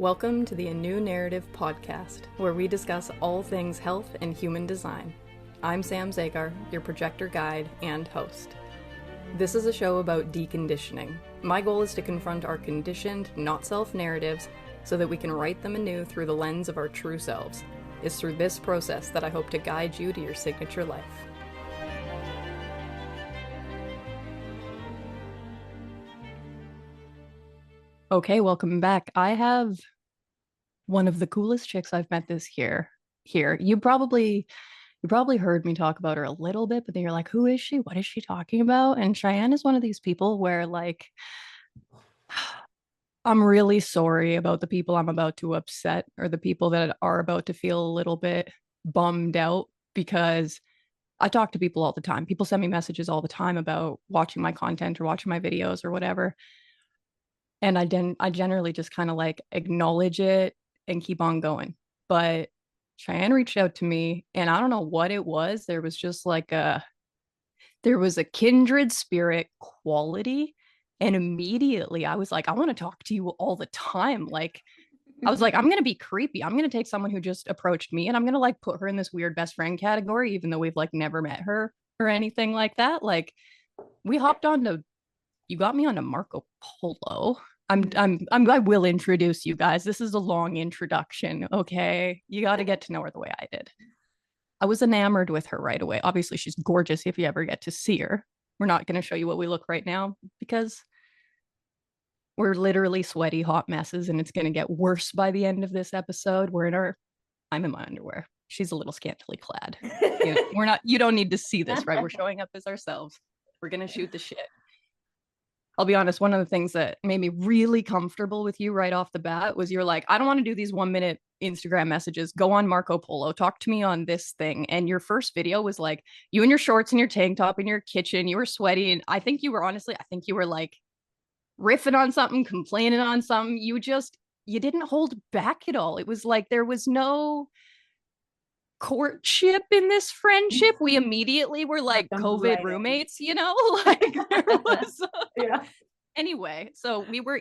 Welcome to the A New Narrative podcast, where we discuss all things health and human design. I'm Sam Zagar, your projector guide and host. This is a show about deconditioning. My goal is to confront our conditioned, not self narratives so that we can write them anew through the lens of our true selves. It's through this process that I hope to guide you to your signature life. Okay, welcome back. I have one of the coolest chicks I've met this year here. You probably heard me talk about her a little bit, but then you're like, who is she? What is she talking about? And Shyanne is one of these people where, like, I'm really sorry about the people I'm about to upset or the people that are about to feel a little bit bummed out, because I talk to people all the time. People send me messages all the time about watching my content or watching my videos or whatever. And I generally just kind of like acknowledge it and keep on going. But Shyanne reached out to me and I don't know what it was. There was just like there was a kindred spirit quality. And immediately I was like, I want to talk to you all the time. Like, I was like, I'm going to be creepy. I'm going to take someone who just approached me and I'm going to like put her in this weird best friend category, even though we've like never met her or anything like that. Like, we hopped on to, you got me onto Marco Polo. I will introduce you guys. This is a long introduction, okay? You got to get to know her the way I did. I was enamored with her right away. Obviously, she's gorgeous if you ever get to see her. We're not going to show you what we look right now because we're literally sweaty, hot messes, and it's going to get worse by the end of this episode. I'm in my underwear. She's a little scantily clad. You don't need to see this, right? We're showing up as ourselves. We're going to shoot the shit. I'll be honest, one of the things that made me really comfortable with you right off the bat was you're like, I don't want to do these 1 minute Instagram messages. Go on Marco Polo. Talk to me on this thing. And your first video was like you in your shorts and your tank top in your kitchen. You were sweaty. And I think you were like riffing on something, complaining on something. You didn't hold back at all. It was like there was no courtship in this friendship. We immediately were like COVID roommates, like there was yeah. Anyway, so we were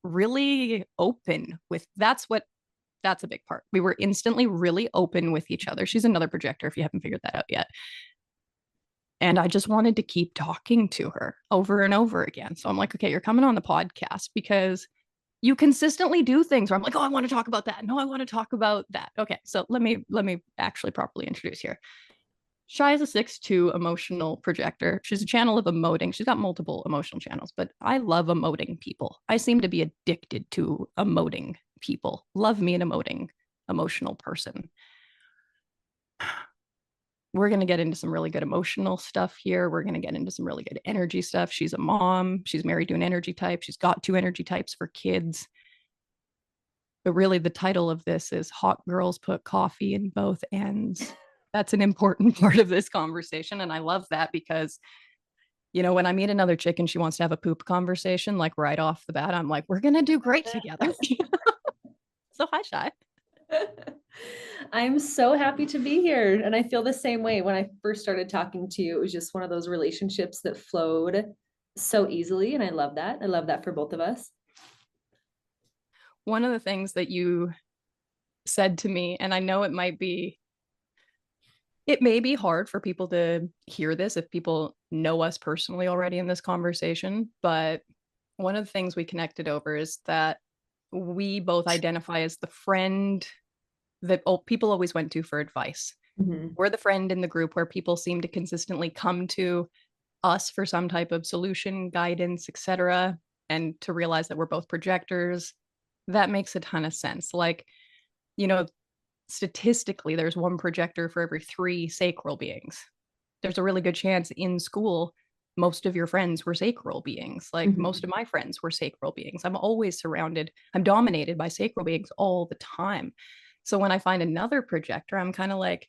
really open with that's a big part. We were instantly really open with each other. She's another projector if you haven't figured that out yet. And I just wanted to keep talking to her over and over again. So I'm like, okay, you're coming on the podcast because you consistently do things where I'm like, oh, I want to talk about that. No, I want to talk about that. Okay, so let me actually properly introduce here. Shy is a 6'2" emotional projector. She's a channel of emoting. She's got multiple emotional channels, but I love emoting people. I seem to be addicted to emoting people. Love me an emoting emotional person. We're going to get into some really good emotional stuff here. We're going to get into some really good energy stuff. She's a mom. She's married to an energy type. She's got 2 energy types for kids. But really, the title of this is Hot Girls Put Coffee in Both Ends. That's an important part of this conversation. And I love that because, when I meet another chick and she wants to have a poop conversation, like right off the bat, I'm like, we're going to do great together. So hi, Shy. I'm so happy to be here. And I feel the same way. When I first started talking to you, it was just one of those relationships that flowed so easily. And I love that. I love that for both of us. One of the things that you said to me, and I know it may be hard for people to hear this if people know us personally already in this conversation, but one of the things we connected over is that we both identify as the friend that people always went to for advice. Mm-hmm. We're the friend in the group where people seem to consistently come to us for some type of solution, guidance, etc., and to realize that we're both projectors. That makes a ton of sense. Like, statistically, there's 1 projector for every 3 sacral beings. There's a really good chance in school, most of your friends were sacral beings. Like most of my friends were sacral beings. I'm dominated by sacral beings all the time. So when I find another projector, I'm kind of like,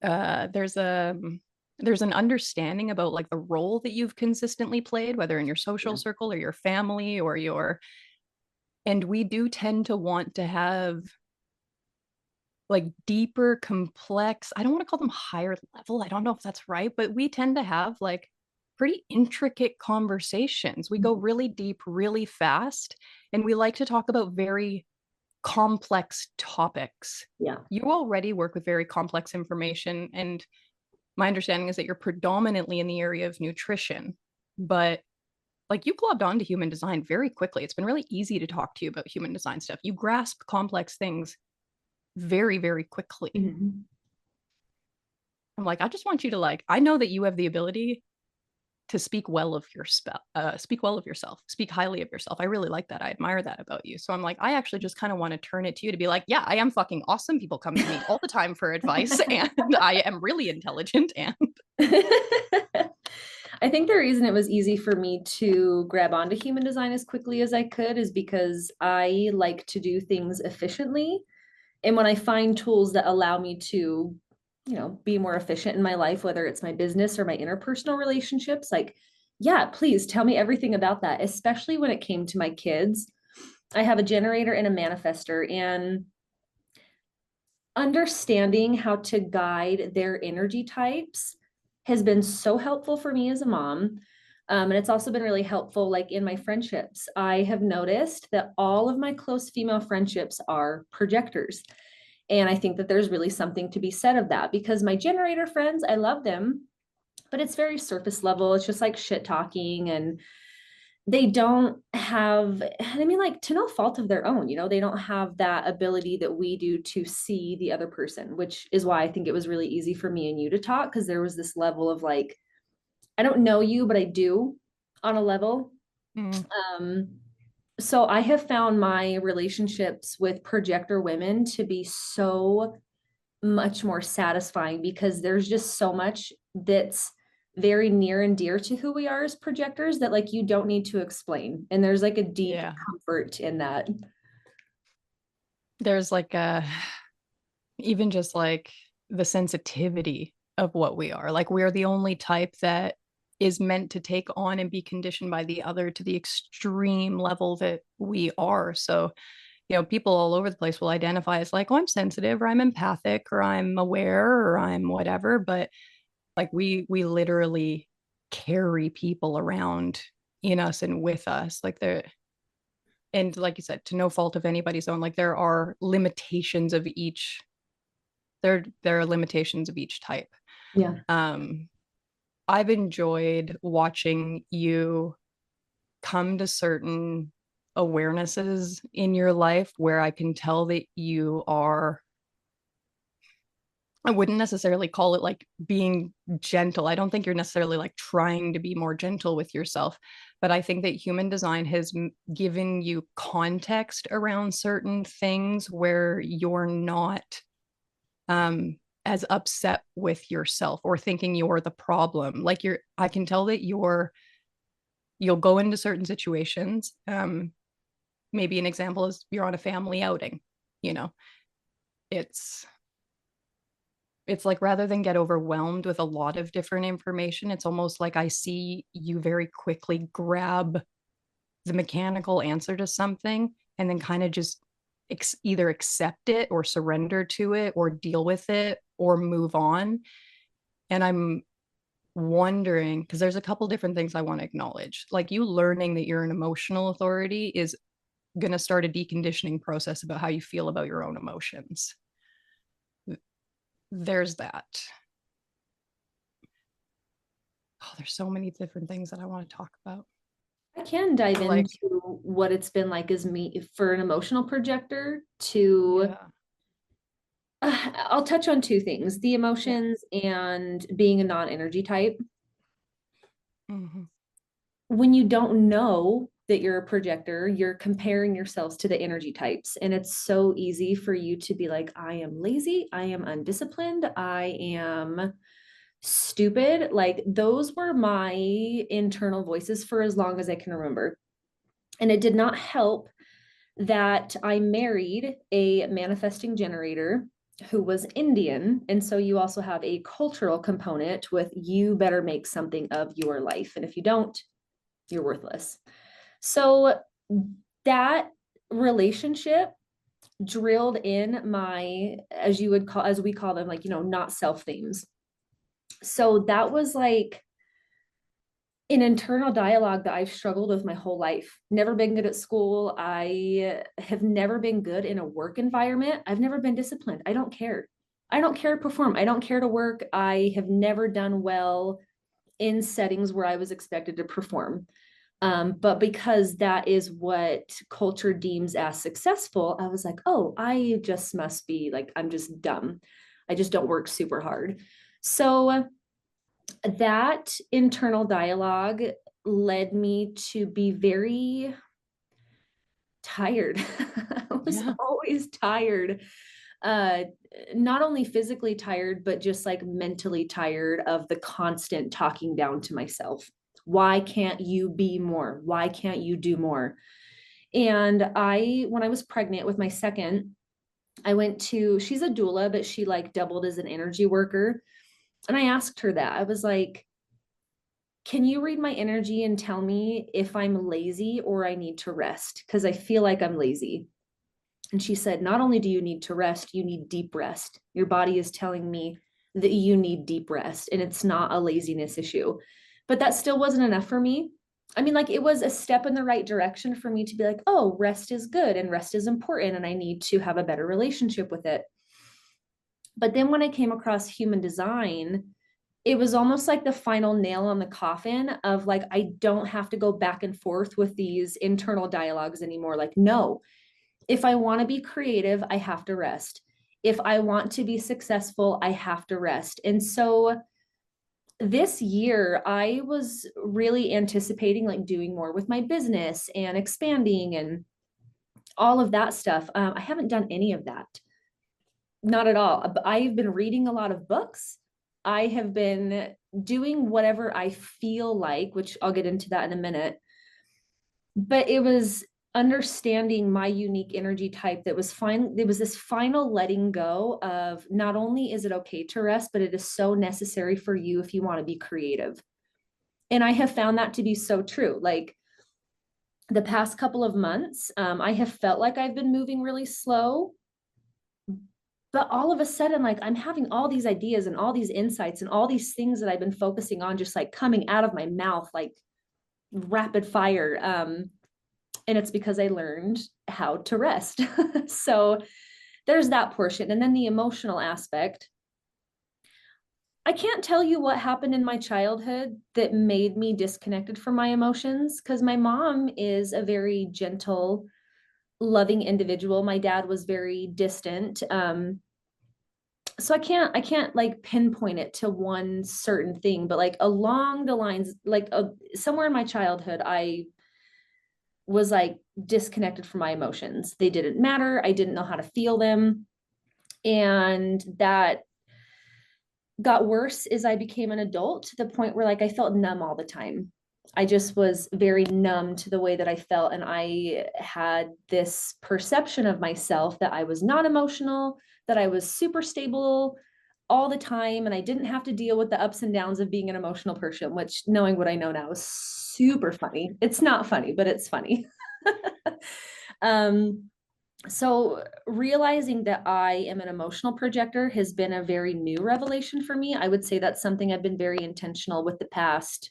there's an understanding about like the role that you've consistently played, whether in your social circle or your family or and we do tend to want to have like deeper, complex, I don't want to call them higher level. I don't know if that's right, but we tend to have like pretty intricate conversations. We go really deep, really fast, and we like to talk about very complex topics. Yeah. You already work with very complex information, and my understanding is that you're predominantly in the area of nutrition, but like you globbed onto human design very quickly. It's been really easy to talk to you about human design stuff. You grasp complex things very, very quickly. Mhm. I'm like, I just want you to like, I know that you have the ability to speak well of yourself, speak highly of yourself. I really like that. I admire that about you. So I'm like, I actually just kind of want to turn it to you to be like, yeah, I am fucking awesome. People come to me all the time for advice, and I am really intelligent. And I think the reason it was easy for me to grab onto human design as quickly as I could is because I like to do things efficiently. And when I find tools that allow me to, be more efficient in my life, whether it's my business or my interpersonal relationships, like, yeah, please tell me everything about that, especially when it came to my kids. I have a generator and a manifester, and understanding how to guide their energy types has been so helpful for me as a mom. And it's also been really helpful, like in my friendships. I have noticed that all of my close female friendships are projectors. And I think that there's really something to be said of that, because my generator friends, I love them, but it's very surface level. It's just like shit talking, and they don't have, I mean, like, to no fault of their own, they don't have that ability that we do to see the other person, which is why I think it was really easy for me and you to talk, because there was this level of like, I don't know you, but I do on a level. mm, Um, so I have found my relationships with projector women to be so much more satisfying, because there's just so much that's very near and dear to who we are as projectors that like you don't need to explain. And there's like a deep yeah, comfort in that. there's like a, even just like the sensitivity of what we are. Like we're the only type that is meant to take on and be conditioned by the other to the extreme level that we are. So, people all over the place will identify as like, oh, I'm sensitive or I'm empathic or I'm aware or I'm whatever. But like we literally carry people around in us and with us. Like they're, and like you said, to no fault of anybody's own, like there are limitations of each, there are limitations of each type. Yeah. Um, I've enjoyed watching you come to certain awarenesses in your life where I can tell that you are, I wouldn't necessarily call it like being gentle. I don't think you're necessarily like trying to be more gentle with yourself, but I think that human design has given you context around certain things where you're not as upset with yourself or thinking you're the problem. Like I can tell that you'll go into certain situations. Maybe an example is you're on a family outing, you know, it's it's like rather than get overwhelmed with a lot of different information, it's almost like I see you very quickly grab the mechanical answer to something and then kind of just either accept it or surrender to it or deal with it or move on. And I'm wondering, because there's a couple different things I want to acknowledge. Like you learning that you're an emotional authority is going to start a deconditioning process about how you feel about your own emotions. There's that. Oh, there's so many different things that I want to talk about. I can dive Like, into what it's been like as me for an emotional projector to, yeah, I'll touch on two things, the yeah. emotions and being a non-energy type. Mm-hmm. When you don't know that you're a projector, you're comparing yourselves to the energy types. And it's so easy for you to be like, I am lazy, I am undisciplined, I am stupid. Like those were my internal voices for as long as I can remember. And it did not help that I married a manifesting generator who was Indian. And so you also have a cultural component with you better make something of your life. And if you don't, you're worthless. So that relationship drilled in my, as you would call, as we call them, like, not self themes. So that was like an internal dialogue that I've struggled with my whole life. Never been good at school. I have never been good in a work environment. I've never been disciplined. I don't care. I don't care to perform. I don't care to work. I have never done well in settings where I was expected to perform. But because that is what culture deems as successful, I was like, oh, I just must be like, I'm just dumb. I just don't work super hard. So that internal dialogue led me to be very tired. I was Yeah. always tired. Uh, Not only physically tired, but just like mentally tired of the constant talking down to myself. Why can't you be more? Why can't you do more? And when I was pregnant with my second, I went to, she's a doula, but she like doubled as an energy worker. And I asked her that. I was like, can you read my energy and tell me if I'm lazy or I need to rest? Because I feel like I'm lazy. And she said, not only do you need to rest, you need deep rest. Your body is telling me that you need deep rest, and it's not a laziness issue. But that still wasn't enough for me. I mean, like it was a step in the right direction for me to be like, oh, rest is good and rest is important, and I need to have a better relationship with it. But then when I came across human design, it was almost like the final nail on the coffin of like, I don't have to go back and forth with these internal dialogues anymore. Like, no, if I want to be creative, I have to rest. If I want to be successful, I have to rest. And so this year, I was really anticipating like doing more with my business and expanding and all of that stuff. I haven't done any of that. Not at all. I've been reading a lot of books. I have been doing whatever I feel like, which I'll get into that in a minute. But it was understanding my unique energy type that was fine. There was this final letting go of not only is it okay to rest, but it is so necessary for you if you want to be creative. And I have found that to be so true. Like the past couple of months, I have felt like I've been moving really slow, but all of a sudden, like I'm having all these ideas and all these insights and all these things that I've been focusing on just like coming out of my mouth like rapid fire. And it's because I learned how to rest. So there's that portion. And then the emotional aspect. I can't tell you what happened in my childhood that made me disconnected from my emotions because my mom is a very gentle, loving individual. My dad was very distant. So I can't like pinpoint it to one certain thing, but like along the lines, like somewhere in my childhood, I was like disconnected from my emotions. They didn't matter. I didn't know how to feel them. And that got worse as I became an adult to the point where like I felt numb all the time. I just was very numb to the way that I felt. And I had this perception of myself that I was not emotional, that I was super stable all the time. And I didn't have to deal with the ups and downs of being an emotional person, which knowing what I know now is super funny. It's not funny, but it's funny. um, so realizing that I am an emotional projector has been a very new revelation for me. I would say that's something I've been very intentional with the past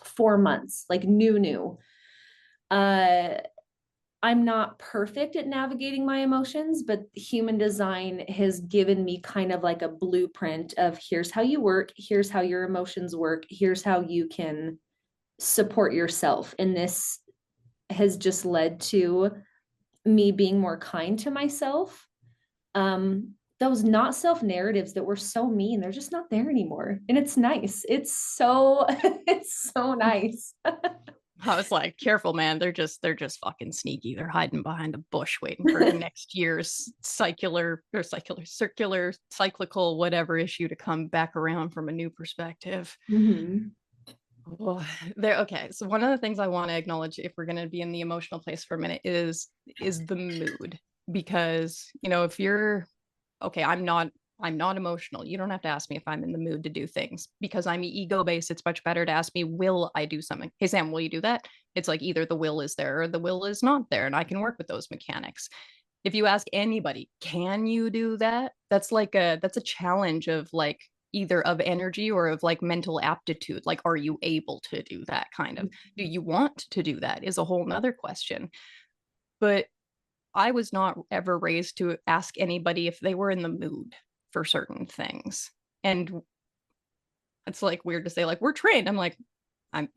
4 months, like new. Uh, I'm not perfect at navigating my emotions, but human design has given me kind of like a blueprint of here's how you work, here's how your emotions work, here's how you can support yourself. And this has just led to me being more kind to myself. Those not self narratives that were so mean, they're just not there anymore. And it's nice. It's so, it's so nice. I was like, careful, man. They're just fucking sneaky. They're hiding behind a bush waiting for next year's circular, cyclical, whatever issue to come back around from a new perspective. Mm-hmm. Oh, there. Okay. So one of the things I want to acknowledge, if we're going to be in the emotional place for a minute, is the mood. Because, if you're okay, I'm not emotional. You don't have to ask me if I'm in the mood to do things because I'm ego based. It's much better to ask me, will I do something? Hey, Sam, will you do that? It's like either the will is there or the will is not there. And I can work with those mechanics. If you ask anybody, can you do that? That's a challenge of like either of energy or of like mental aptitude. Like, are you able to do that kind of? Do you want to do that is a whole nother question. But I was not ever raised to ask anybody if they were in the mood for certain things. And it's like weird to say, like, we're trained. I'm like,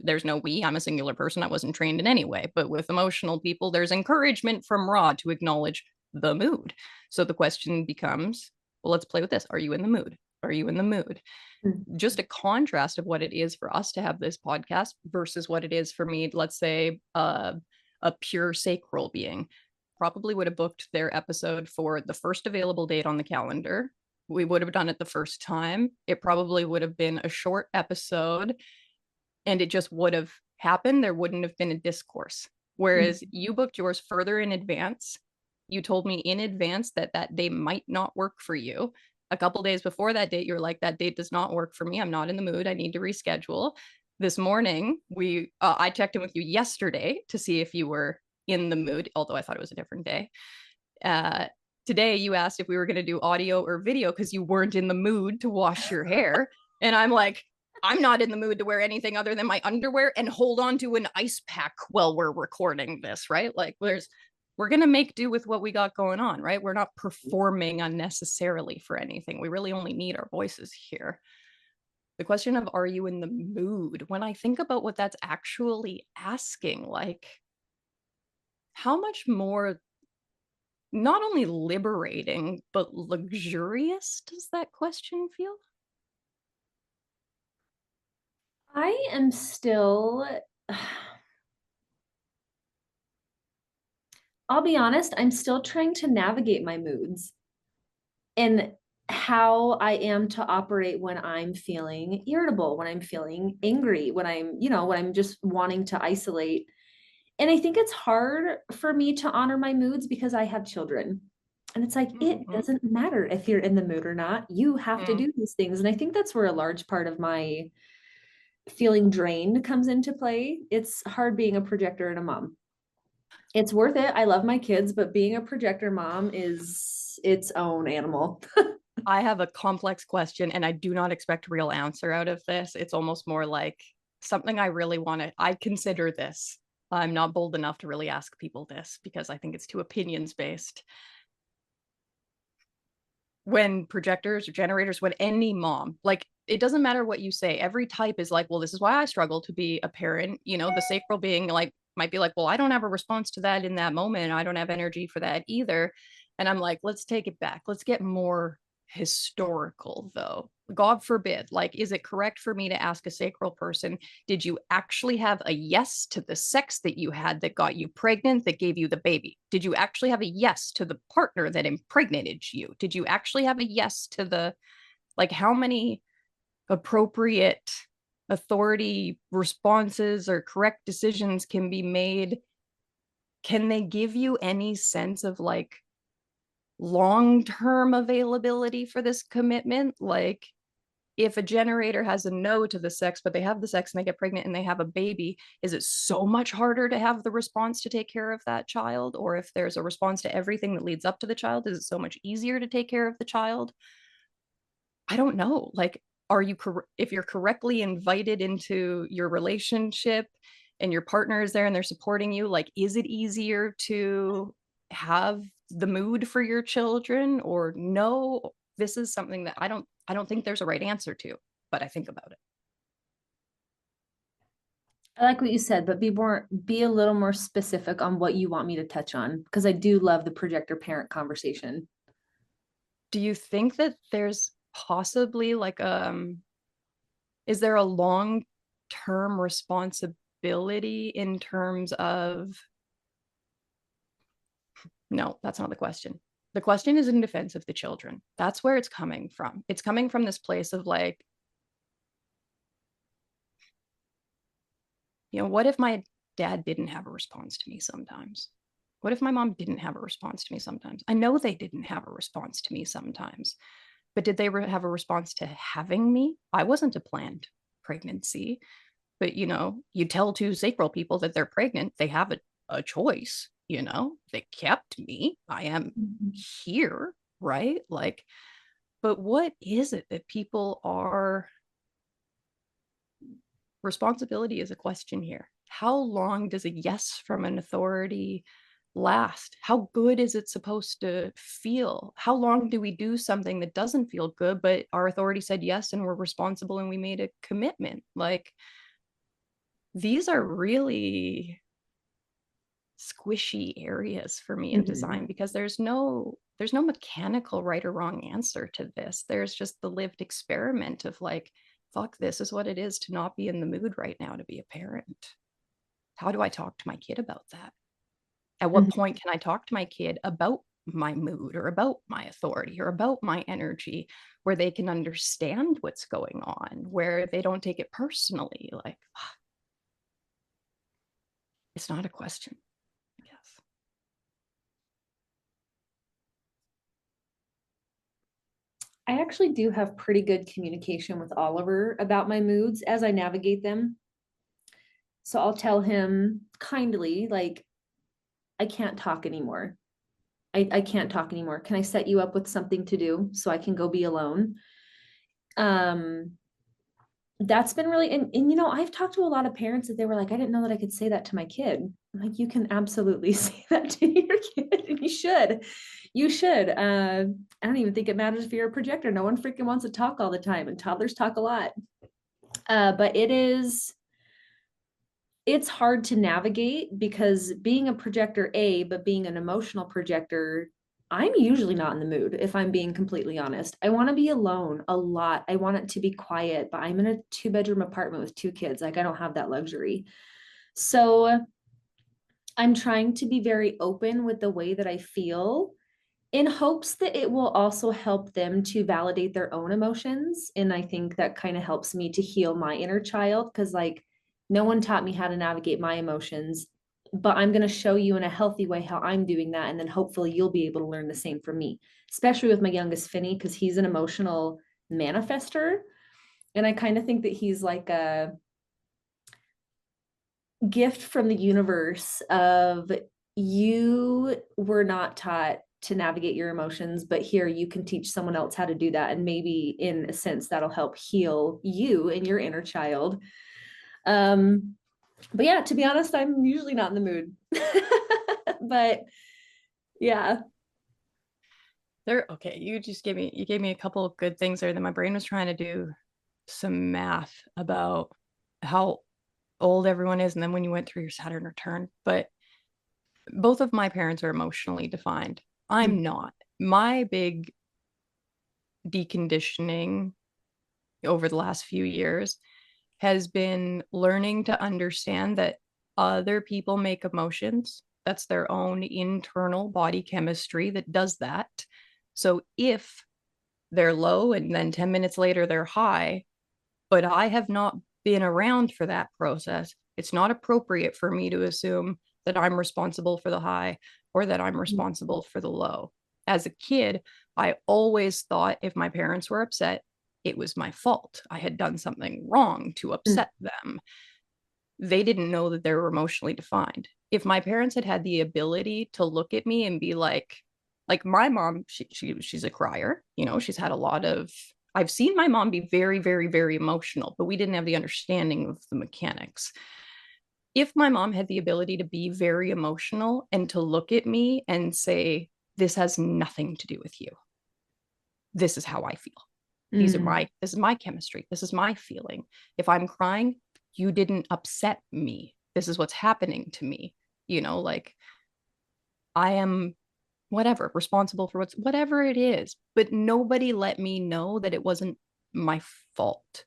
there's no we. I'm a singular person. I wasn't trained in any way. But with emotional people, there's encouragement from Rod to acknowledge the mood. So the question becomes, well, let's play with this. Are you in the mood? Are you in the mood? Just a contrast of what it is for us to have this podcast versus what it is for me, let's say, a pure sacral being. Probably would have booked their episode for the first available date on the calendar. We would have done it the first time. It probably would have been a short episode and it just would have happened. There wouldn't have been a discourse. Whereas you booked yours further in advance. You told me in advance that that day might not work for you. A couple days before that date, you're like, that date does not work for me. I'm not in the mood. I need to reschedule. This morning, I checked in with you yesterday to see if you were in the mood, although I thought it was a different day. Today, you asked if we were going to do audio or video because you weren't in the mood to wash your hair. And I'm like, I'm not in the mood to wear anything other than my underwear and hold on to an ice pack while we're recording this, right? Like we're going to make do with what we got going on, right? We're not performing unnecessarily for anything. We really only need our voices here. The question of are you in the mood? When I think about what that's actually asking, like how much more not only liberating, but luxurious does that question feel? I am still, I'll be honest, I'm still trying to navigate my moods and how I am to operate when I'm feeling irritable, when I'm feeling angry, when when I'm just wanting to isolate. And I think it's hard for me to honor my moods because I have children. And it's like, it Mm-hmm. doesn't matter if you're in the mood or not. You have to Mm-hmm. do these things. And I think that's where a large part of my feeling drained comes into play. It's hard being a projector and a mom. It's worth it. I love my kids, but being a projector mom is its own animal. I have a complex question and I do not expect a real answer out of this. It's almost more like something I really want to, I consider this. I'm not bold enough to really ask people this because I think it's too opinions based. When projectors or generators, when any mom, like it doesn't matter what you say, every type is like, well, this is why I struggle to be a parent. You know, the sacral being like, might be like, well, I don't have a response to that in that moment. I don't have energy for that either. And I'm like, let's take it back. Let's get more historical, though. God forbid, like, is it correct for me to ask a sacral person, did you actually have a yes to the sex that you had that got you pregnant, that gave you the baby? Did you actually have a yes to the partner that impregnated you? Did you actually have a yes to the, like, how many appropriate authority responses or correct decisions can be made? Can they give you any sense of like long-term availability for this commitment? Like, if a generator has a no to the sex, but they have the sex and they get pregnant and they have a baby, is it so much harder to have the response to take care of that child? Or if there's a response to everything that leads up to the child, is it so much easier to take care of the child? I don't know. Like, are you, if you're correctly invited into your relationship and your partner is there and they're supporting you, like, is it easier to have the mood for your children or no? This is something that I don't think there's a right answer to, but I think about it. I like what you said, but be a little more specific on what you want me to touch on because I do love the projector parent conversation. Do you think that there's possibly like is there a long-term responsibility in terms of, no, that's not the question. The question is in defense of the children. That's where it's coming from. It's coming from this place of like, what if my dad didn't have a response to me sometimes? What if my mom didn't have a response to me sometimes? I know they didn't have a response to me sometimes, but did they have a response to having me? I wasn't a planned pregnancy, but you tell two sacral people that they're pregnant, they have a choice, they kept me. I am here, right? Like, But what is it that people are? Responsibility is a question here. How long does a yes from an authority last? How good is it supposed to feel? How long do we do something that doesn't feel good, but our authority said yes and we're responsible and we made a commitment? Like, these are really squishy areas for me in design, because there's no mechanical right or wrong answer to this. There's just the lived experiment of like, fuck, this is what it is to not be in the mood right now to be a parent. How do I talk to my kid about that? At what Mhm. point can I talk to my kid about my mood or about my authority or about my energy, where they can understand what's going on, where they don't take it personally? Like, it's not a question, I guess. I actually do have pretty good communication with Oliver about my moods as I navigate them. So I'll tell him kindly, like, I can't talk anymore. I can't talk anymore. Can I set you up with something to do so I can go be alone? Um, that's been really, and you know, I've talked to a lot of parents that they were like, I didn't know that I could say that to my kid. I'm like, you can absolutely say that to your kid, and you should. You should. I don't even think it matters if you're a projector. No one freaking wants to talk all the time, and toddlers talk a lot. But it's hard to navigate because being a projector, but being an emotional projector, I'm usually not in the mood, if I'm being completely honest. I want to be alone a lot. I want it to be quiet, but I'm in a 2-bedroom apartment with 2 kids. Like, I don't have that luxury. So I'm trying to be very open with the way that I feel, in hopes that it will also help them to validate their own emotions. And I think that kind of helps me to heal my inner child, because, like, no one taught me how to navigate my emotions, but I'm going to show you in a healthy way how I'm doing that. And then hopefully you'll be able to learn the same from me, especially with my youngest, Finney, because he's an emotional manifester. And I kind of think that he's like a gift from the universe of, you were not taught to navigate your emotions, but here you can teach someone else how to do that, and maybe in a sense that'll help heal you and your inner child. But yeah, to be honest, I'm usually not in the mood. But yeah. Okay, you gave me a couple of good things there. Then my brain was trying to do some math about how old everyone is, and then when you went through your Saturn return. But both of my parents are emotionally defined. I'm not. My big deconditioning over the last few years has been learning to understand that other people make emotions. That's their own internal body chemistry that does that. So if they're low and then 10 minutes later they're high, but I have not been around for that process, it's not appropriate for me to assume that I'm responsible for the high or that I'm responsible for the low. As a kid, I always thought if my parents were upset, it was my fault. I had done something wrong to upset them. They didn't know that they were emotionally defined. If my parents had had the ability to look at me and be like my mom, she's a crier, you know, she's had a lot of, I've seen my mom be very, very, very emotional, but we didn't have the understanding of the mechanics. If my mom had the ability to be very emotional and to look at me and say, this has nothing to do with you, this is how I feel. This is my chemistry. This is my feeling. If I'm crying, you didn't upset me. This is what's happening to me. You know, like, I am whatever, responsible for whatever it is. But nobody let me know that it wasn't my fault.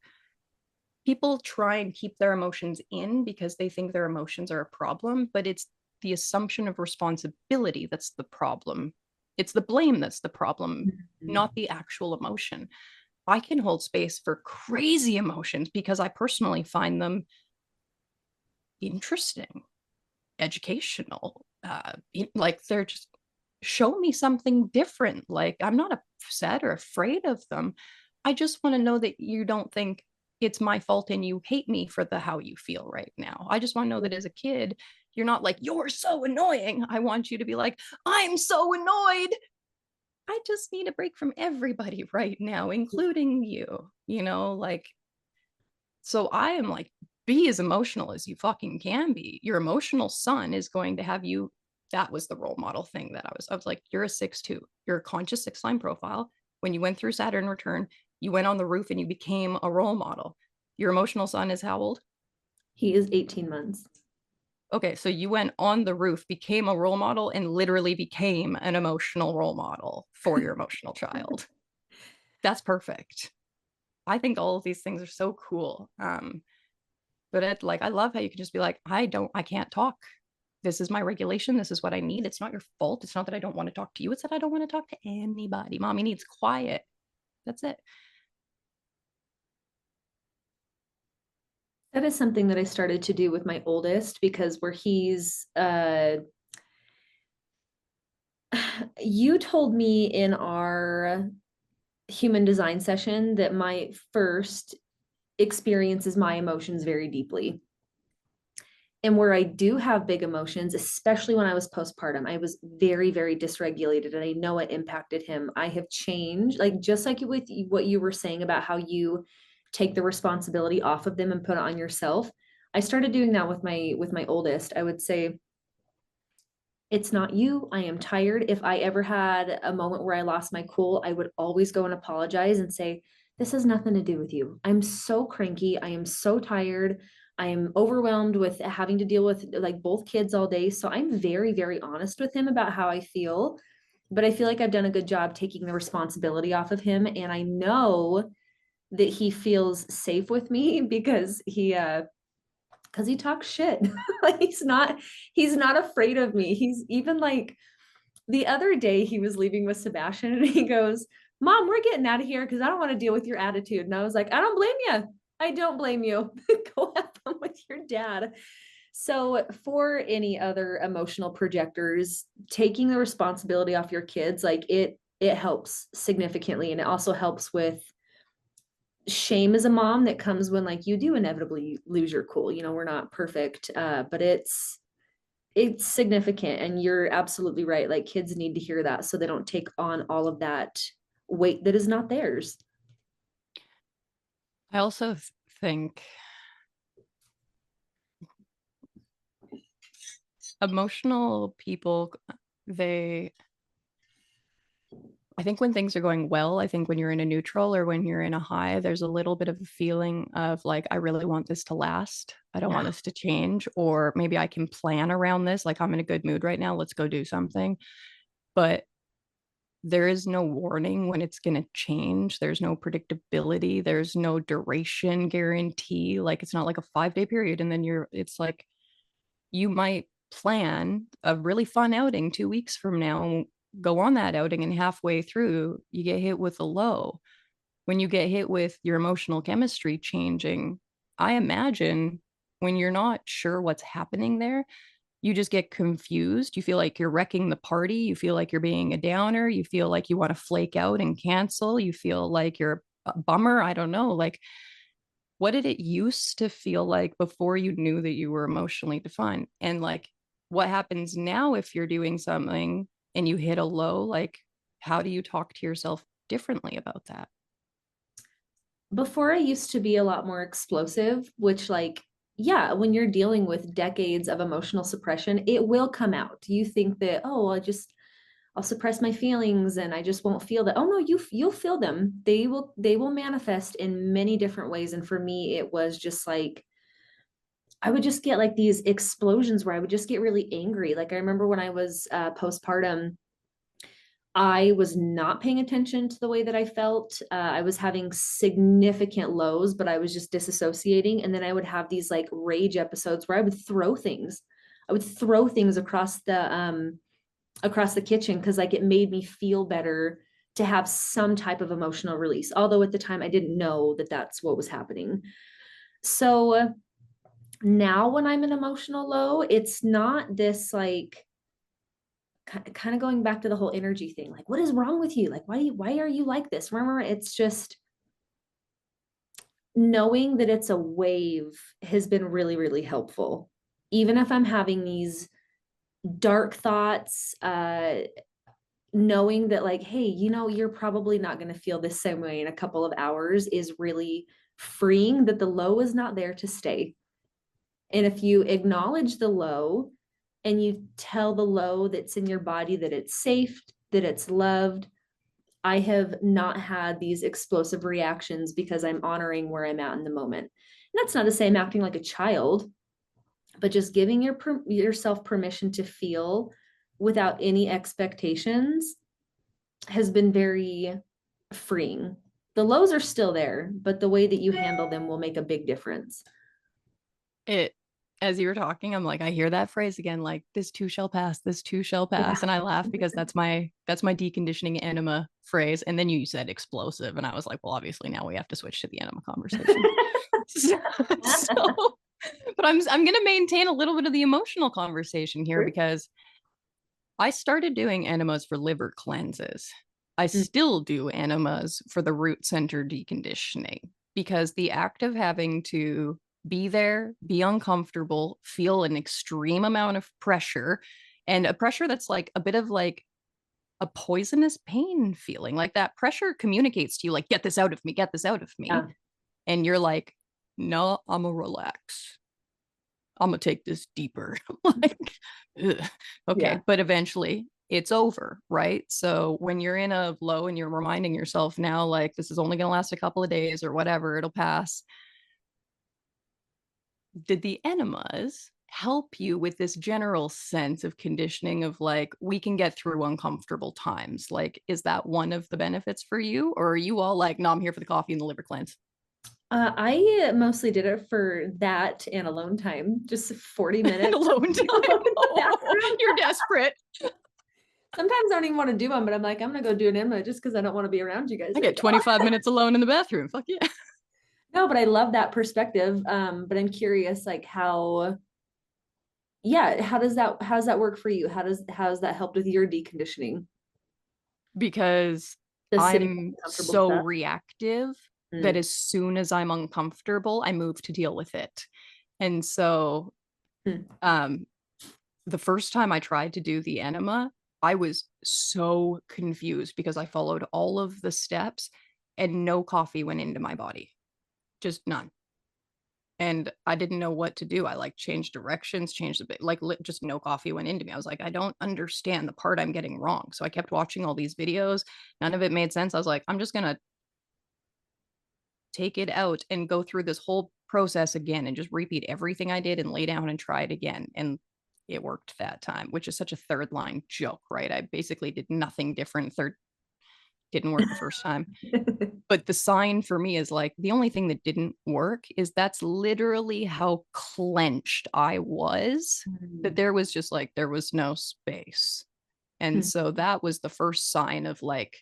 People try and keep their emotions in because they think their emotions are a problem, but it's the assumption of responsibility that's the problem. It's the blame that's the problem, not the actual emotion. I can hold space for crazy emotions because I personally find them interesting, educational. Like, they're just, show me something different. Like, I'm not upset or afraid of them. I just want to know that you don't think it's my fault and you hate me for the how you feel right now. I just want to know that as a kid, you're not like, you're so annoying. I want you to be like, I'm so annoyed. I just need a break from everybody right now, including you, like, so I am like, be as emotional as you fucking can be. Your emotional son is going to have you. That was the role model thing that I was like, you're a 6'2". You're a conscious 6 line profile. When you went through Saturn return, you went on the roof and you became a role model. Your emotional son is how old? He is 18 months. Okay, so you went on the roof, became a role model, and literally became an emotional role model for your emotional child. That's perfect. I think all of these things are so cool. But like, I love how you can just be like, I can't talk. This is my regulation. This is what I need. It's not your fault. It's not that I don't want to talk to you. It's that I don't want to talk to anybody. Mommy needs quiet. That's it. That is something that I started to do with my oldest, because where he's you told me in our human design session that my first experiences my emotions very deeply. And where I do have big emotions, especially when I was postpartum, I was very, very dysregulated, and I know it impacted him. I have changed, like just like with what you were saying about how you take the responsibility off of them and put it on yourself. I started doing that with my oldest. I would say, it's not you. I am tired. If I ever had a moment where I lost my cool, I would always go and apologize and say, this has nothing to do with you. I'm so cranky. I am so tired. I am overwhelmed with having to deal with like both kids all day. So I'm very, very honest with him about how I feel. But I feel like I've done a good job taking the responsibility off of him. And I know that he feels safe with me because he talks shit. Like he's not afraid of me. He's even like, the other day he was leaving with Sebastian and he goes, Mom, we're getting out of here because I don't want to deal with your attitude. And I was like, I don't blame you. I don't blame you. Go have fun with your dad. So for any other emotional projectors, taking the responsibility off your kids, like it helps significantly. And it also helps with shame as a mom that comes when like you do inevitably lose your cool. We're not perfect, but it's significant. And you're absolutely right. Like kids need to hear that so they don't take on all of that weight that is not theirs. I also think emotional people, they, I think when things are going well, I think when you're in a neutral or when you're in a high, there's a little bit of a feeling of like, I really want this to last. I don't want Yeah. this to change. Or maybe I can plan around this. Like, I'm in a good mood right now. Let's go do something. But there is no warning when it's going to change. There's no predictability. There's no duration guarantee. Like, it's not like a 5 day period. And then it's like, you might plan a really fun outing 2 weeks from now, go on that outing, and halfway through you get hit with a low. When you get hit with your emotional chemistry changing, I imagine when you're not sure what's happening there, you just get confused. You feel like you're wrecking the party. You feel like you're being a downer. You feel like you want to flake out and cancel. You feel like you're a bummer. I don't know. Like, what did it used to feel like before you knew that you were emotionally defined? And like, what happens now if you're doing something and you hit a low? Like, how do you talk to yourself differently about that? Before, I used to be a lot more explosive, which like, yeah, when you're dealing with decades of emotional suppression, it will come out. You think that, oh, I'll suppress my feelings and I just won't feel that. Oh no, you'll feel them. They will manifest in many different ways. And for me, it was just like I would just get like these explosions where I would just get really angry. Like I remember when I was postpartum, I was not paying attention to the way that I felt. I was having significant lows, but I was just disassociating. And then I would have these like rage episodes where I would throw things. I would throw things across the kitchen because like it made me feel better to have some type of emotional release. Although at the time I didn't know that that's what was happening. So now when I'm in emotional low, it's not this like kind of going back to the whole energy thing. Like, what is wrong with you? Like, why are you like this? Remember, it's just knowing that it's a wave has been really, really helpful. Even if I'm having these dark thoughts, knowing that like, hey, you're probably not going to feel the same way in a couple of hours is really freeing, that the low is not there to stay. And if you acknowledge the low and you tell the low that's in your body that it's safe, that it's loved, I have not had these explosive reactions because I'm honoring where I'm at in the moment. And that's not to say I'm acting like a child, but just giving yourself permission to feel without any expectations has been very freeing. The lows are still there, but the way that you handle them will make a big difference. It, as you were talking, I'm like, I hear that phrase again, like this too shall pass, this too shall pass. Yeah. And I laugh because that's my deconditioning enema phrase. And then you said explosive. And I was like, well, obviously now we have to switch to the enema conversation. So, but I'm gonna maintain a little bit of the emotional conversation here because I started doing enemas for liver cleanses. I still do enemas for the root center deconditioning because the act of having to be there, be uncomfortable, feel an extreme amount of pressure, and a pressure that's like a bit of like a poisonous pain feeling. Like that pressure communicates to you, like, get this out of me, get this out of me. Yeah. And you're like, no, I'm gonna relax. I'm gonna take this deeper. Like, ugh. Okay, Yeah. but eventually it's over, right? So when you're in a low and you're reminding yourself now, like, this is only gonna last a couple of days or whatever, it'll pass. Did the enemas help you with this general sense of conditioning of like, we can get through uncomfortable times? Like, is that one of the benefits for you? Or are you all like, no, I'm here for the coffee and the liver cleanse? I mostly did it for that and alone time, just 40 minutes. And alone time. Oh, you're desperate. Sometimes I don't even want to do them, but I'm like, I'm gonna go do an Enema just because I don't want to be around you guys. I right get 25 minutes alone in the bathroom. Fuck yeah. No, but I love that perspective. But I'm curious, like yeah, how does that work for you? How's that helped with your deconditioning? Because The sitting I'm uncomfortable so stuff. reactive that Mm. as soon as I'm uncomfortable, I move to deal with it. And so Mm. um the first time I tried to do the enema, I was so confused because I followed all of the steps and no coffee went into my body. Just none. And I didn't know what to do. I like changed directions, changed a bit, like just no coffee went into me. I was like, I don't understand the part I'm getting wrong. So I kept watching all these videos. None of it made sense. I was like, I'm just going to take it out and go through this whole process again and just repeat everything I did and lay down and try it again. And it worked that time, which is such a third line joke, right? I basically did nothing different. Third didn't work the first time. But the sign for me is like the only thing that didn't work is that's literally how clenched I was, that there was just like there was no space. And so that was the first sign of like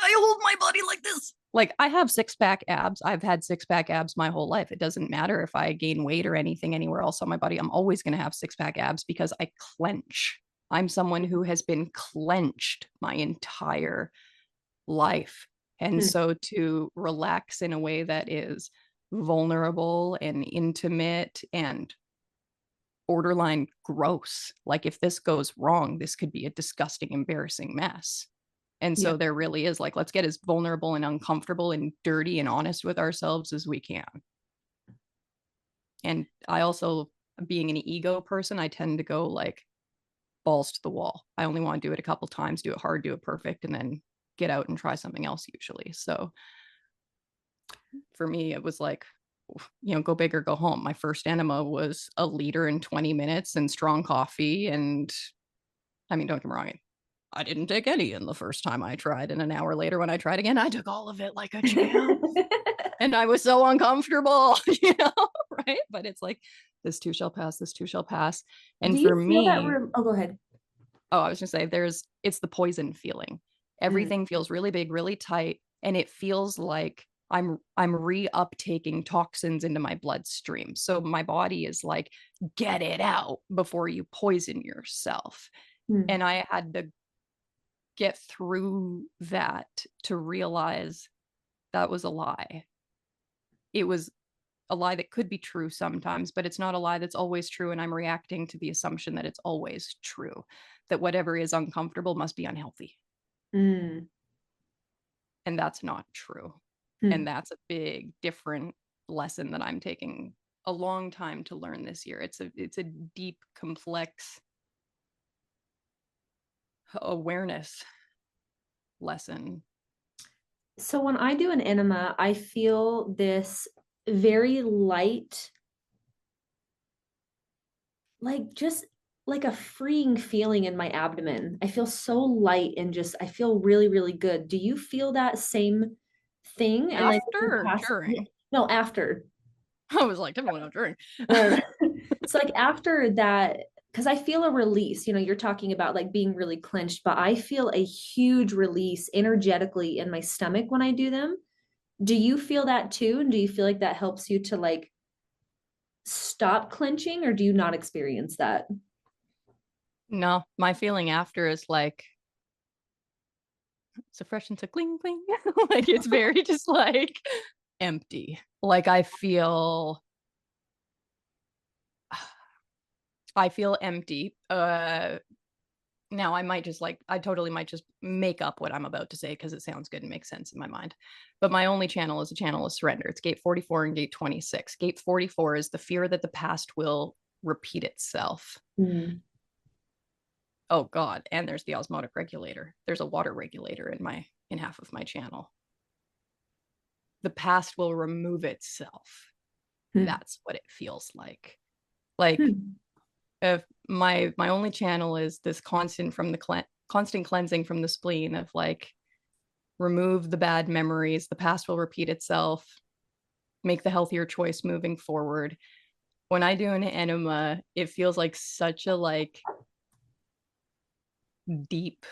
I hold my body like this. Like I have six-pack abs. I've had six-pack abs my whole life. It doesn't matter if I gain weight or anything anywhere else on my body. I'm always going to have six-pack abs because I clench. I'm someone who has been clenched my entire life. And so to relax in a way that is vulnerable and intimate and borderline gross, like if this goes wrong, this could be a disgusting, embarrassing mess. And Yeah. so there really is like, let's get as vulnerable and uncomfortable and dirty and honest with ourselves as we can. And I also, being an ego person, I tend to go like balls to the wall. I only want to do it a couple times, do it hard, do it perfect, and then get out and try something else usually. So for me, it was like, go big or go home. My first enema was a liter in 20 minutes and strong coffee. And I mean, don't get me wrong, I didn't take any in the first time I tried. And an hour later, when I tried again, I took all of it like a champ. And I was so uncomfortable, right? But it's like, this too shall pass, this too shall pass. And Do for you feel that me, room? Oh, go ahead. oh, I was gonna say it's the poison feeling. Everything feels really big, really tight, and it feels like I'm reuptaking toxins into my bloodstream. So my body is like, get it out before you poison yourself. Mm. And I had to get through that to realize that was a lie. It was a lie that could be true sometimes, but it's not a lie that's always true. And I'm reacting to the assumption that it's always true. that whatever is uncomfortable must be unhealthy. Mm. And that's not true. And Hmm. that's a big different lesson that I'm taking a long time to learn this year. It's a deep, complex awareness lesson. So when I do an enema, I feel this very light, like just like a freeing feeling in my abdomen. I feel so light and just I feel really, really good. Do you feel that same thing? And like After the or past, during? no, after. I was like, definitely not during. Uh, so like after that, because I feel a release, you're talking about like being really clenched, but I feel a huge release energetically in my stomach when I do them. Do you feel that too? And do you feel like that helps you to like stop clenching, or do you not experience that? No, my feeling after is like it's a fresh and a cling cling. Like it's very just like empty. Like I feel empty. Now I totally might just make up what I'm about to say because it sounds good and makes sense in my mind. But my only channel is a channel of surrender. It's gate 44 and gate 26. Gate 44 is the fear that the past will repeat itself. Mm. Oh God. And there's the osmotic regulator. There's a water regulator in half of my channel. The past will remove itself. Hmm. That's what it feels like. Like Hmm. if my only channel is this constant cleansing from the spleen of like remove the bad memories, the past will repeat itself, make the healthier choice moving forward. When I do an enema, it feels like such a like deep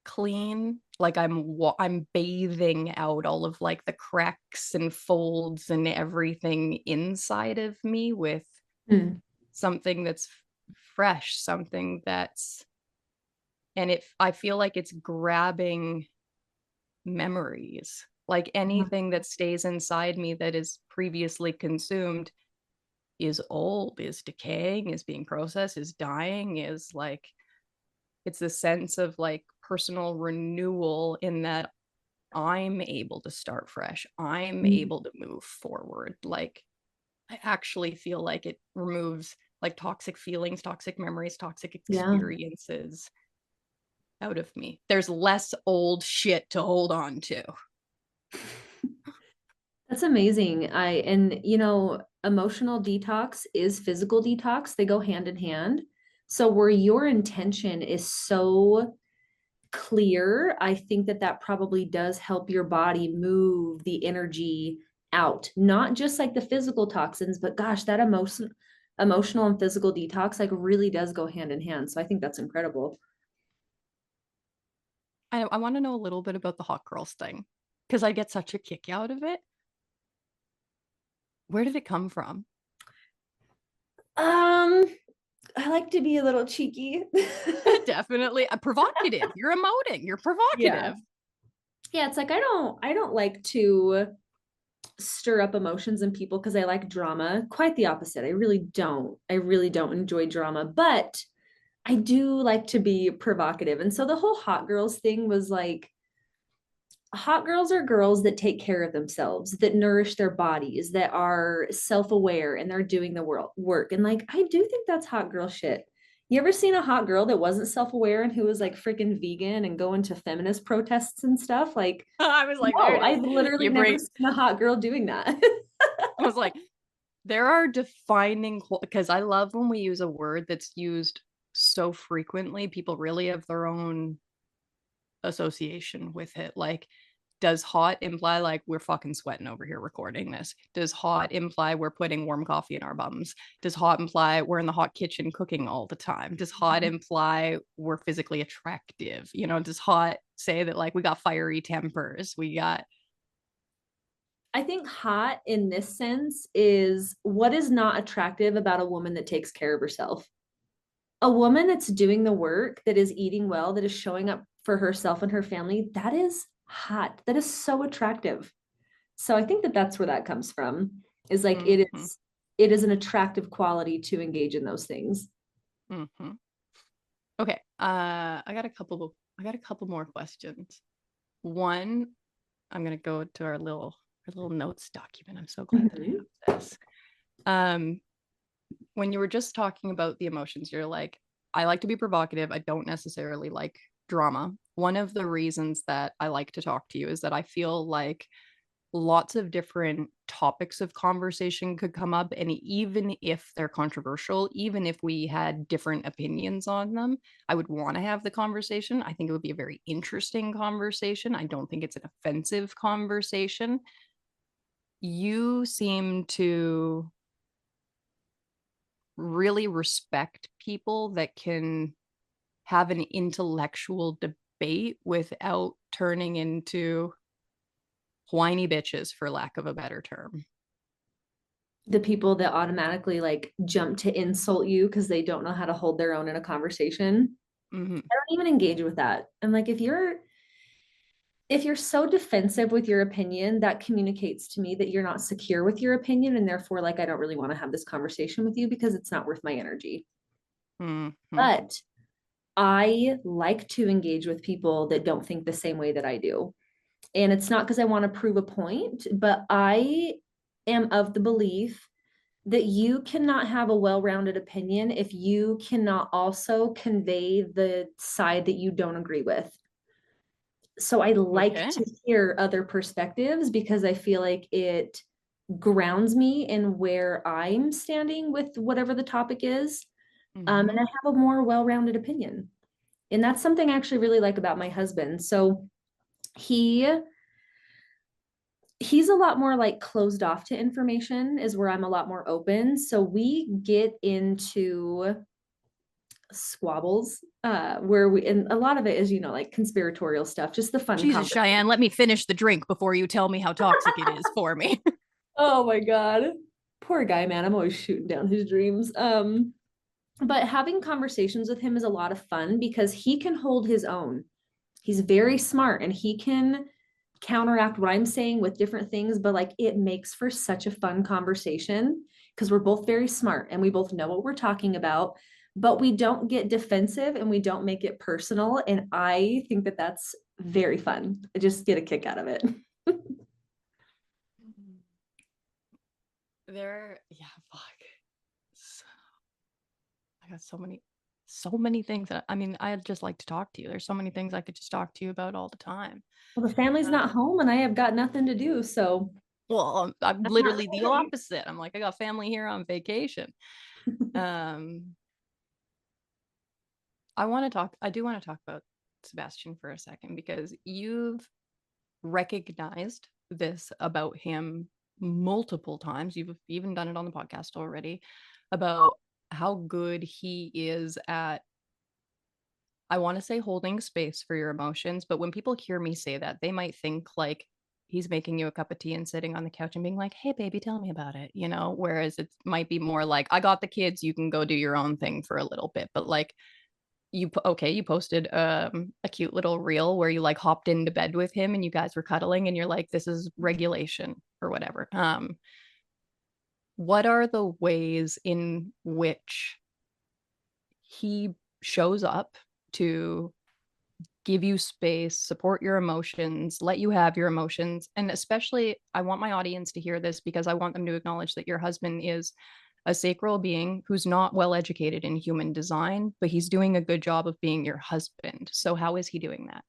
clean, like I'm bathing out all of like the cracks and folds and everything inside of me with Hmm. something that's fresh, something that's and it I feel like it's grabbing memories, like anything that stays inside me that is previously consumed is old, is decaying, is being processed, is dying, is like it's a sense of like personal renewal in that I'm able to start fresh. I'm Hmm. able to move forward. Like I actually feel like it removes like toxic feelings, toxic memories, toxic Yeah. experiences out of me. There's less old shit to hold on to. That's amazing. And emotional detox is physical detox. They go hand in hand. So where your intention is so clear, I think that that probably does help your body move the energy out, not just like the physical toxins, but gosh, that emotional and physical detox like really does go hand in hand. So I think that's incredible. I want to know a little bit about the hot girls thing because I get such a kick out of it. Where did it come from? Um, I like to be a little cheeky. Definitely provocative. You're emoting. You're Yeah. provocative. Yeah, it's like I don't like to stir up emotions in people because I like drama. Quite the opposite. I really don't. I really don't enjoy drama, but I do like to be provocative. And so the whole hot girls thing was like hot girls are girls that take care of themselves, that nourish their bodies, that are self-aware and they're doing the work. And like I do think that's hot girl shit. You ever seen a hot girl that wasn't self-aware and who was like freaking vegan and going to feminist protests and stuff? Like, I was like, there no, it is. I've literally You never bring, seen a hot girl doing that. I was like, there are defining, because I love when we use a word that's used so frequently. People really have their own association with it. Like, does hot imply like we're fucking sweating over here recording this? Does hot imply we're putting warm coffee in our bums? Does hot imply we're in the hot kitchen cooking all the time? Does hot imply we're physically attractive? Does hot say that like we got fiery tempers? We got I think hot in this sense is what is not attractive about a woman that takes care of herself. A woman that's doing the work, that is eating well, that is showing up for herself and her family, that is hot. That is so attractive. So I think that that's where that comes from. Is like mm-hmm, it is an attractive quality to engage in those things. mm-hmm. Okay. I got a couple more questions. One, I'm gonna go to our little notes document. I'm so glad that I Mhm. have this. Um, when you were just talking about the emotions, you're like, I like to be provocative. I don't necessarily like drama. One of the reasons that I like to talk to you is that I feel like lots of different topics of conversation could come up. And even if they're controversial, even if we had different opinions on them, I would want to have the conversation. I think it would be a very interesting conversation. I don't think it's an offensive conversation. You seem to really respect people that can have an intellectual debate without turning into whiny bitches, for lack of a better term. The people that automatically like jump to insult you because they don't know how to hold their own in a conversation. Mm-hmm. I don't even engage with that. I'm like, if you're so defensive with your opinion, that communicates to me that you're not secure with your opinion, and therefore, like, I don't really want to have this conversation with you because it's not worth my energy. Mm-hmm. But I like to engage with people that don't think the same way that I do. And it's not because I want to prove a point, but I am of the belief that you cannot have a well-rounded opinion if you cannot also convey the side that you don't agree with. So I like Okay. to hear other perspectives because I feel like it grounds me in where I'm standing with whatever the topic is. And Mm-hmm. I have a more well-rounded opinion. And that's something I actually really like about my husband. So he he's a lot more like closed off to information is where I'm a lot more open. So we get into squabbles where we and a lot of it is, like conspiratorial stuff, just the fun Jesus, conversation. Shyanne, let me finish the drink before you tell me how toxic it is for me. Oh my God. Poor guy, man. I'm always shooting down his dreams. But having conversations with him is a lot of fun because he can hold his own. He's very smart and he can counteract what I'm saying with different things, but like it makes for such a fun conversation because we're both very smart and we both know what we're talking about, but we don't get defensive and we don't make it personal. And I think that that's very fun. I just get a kick out of it. Yeah, fuck. So, I got so many things that I mean, I'd just like to talk to you. There's so many things I could just talk to you about all the time. Well, the family's Uh, not home and I have got nothing to do. So well, I'm I'm not literally the opposite. I'm like, I got family here on vacation. Um, I do want to talk about Sebastian for a second because you've recognized this about him multiple times. You've even done it on the podcast already about how good he is at, I want to say, holding space for your emotions. But when people hear me say that, they might think like he's making you a cup of tea and sitting on the couch and being like, hey, baby, tell me about it, Whereas it might be more like, I got the kids, you can go do your own thing for a little bit. But like, you posted a cute little reel where you like hopped into bed with him and you guys were cuddling and you're like, this is regulation or whatever. What are the ways in which he shows up to give you space, support your emotions, let you have your emotions? And especially, I want my audience to hear this because I want them to acknowledge that your husband is a sacral being who's not well educated in human design, but he's doing a good job of being your husband. So, how is he doing that?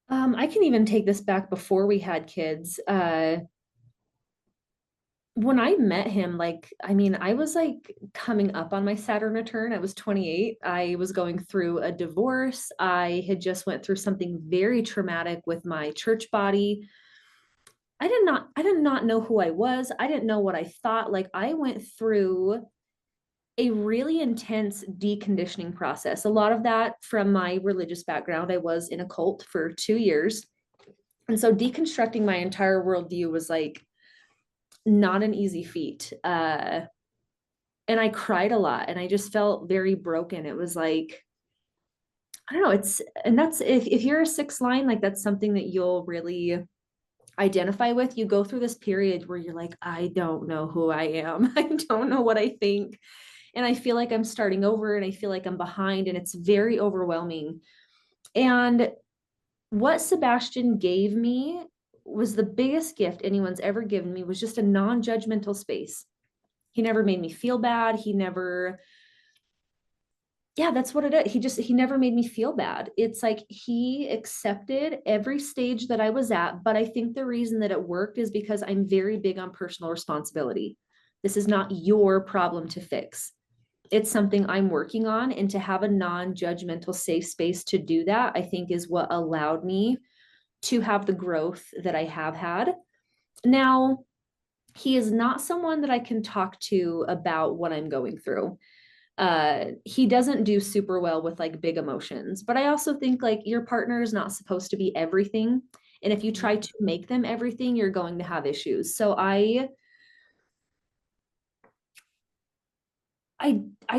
I can even take this back before we had kids. When I met him, like, I mean, I was like coming up on my Saturn return. I was 28. I was going through a divorce. I had just went through something very traumatic with my church body. I did not know who I was. I didn't know what I thought. Like I went through a really intense deconditioning process. A lot of that from my religious background. I was in a cult for 2 years. And so deconstructing my entire worldview was like not an easy feat. And I cried a lot and I just felt very broken. It was like, I don't know, and that's if you're a sixth line, like that's something that you'll really identify with. You go through this period where you're like, I don't know who I am. I don't know what I think. and I feel like I'm starting over and I feel like I'm behind, and it's very overwhelming. And what Sebastian gave me was the biggest gift anyone's ever given me, was just a non-judgmental space. He never made me feel bad. He never, yeah, that's what it is. He never made me feel bad. It's like he accepted every stage that I was at. But I think the reason that it worked is because I'm very big on personal responsibility. This is not your problem to fix. It's something I'm working on. And to have a non-judgmental safe space to do that, I think is what allowed me to have the growth that I have had. Now, he is not someone that I can talk to about what I'm going through. He doesn't do super well with like big emotions, but I also think like your partner is not supposed to be everything. And if you try to make them everything, you're going to have issues. So I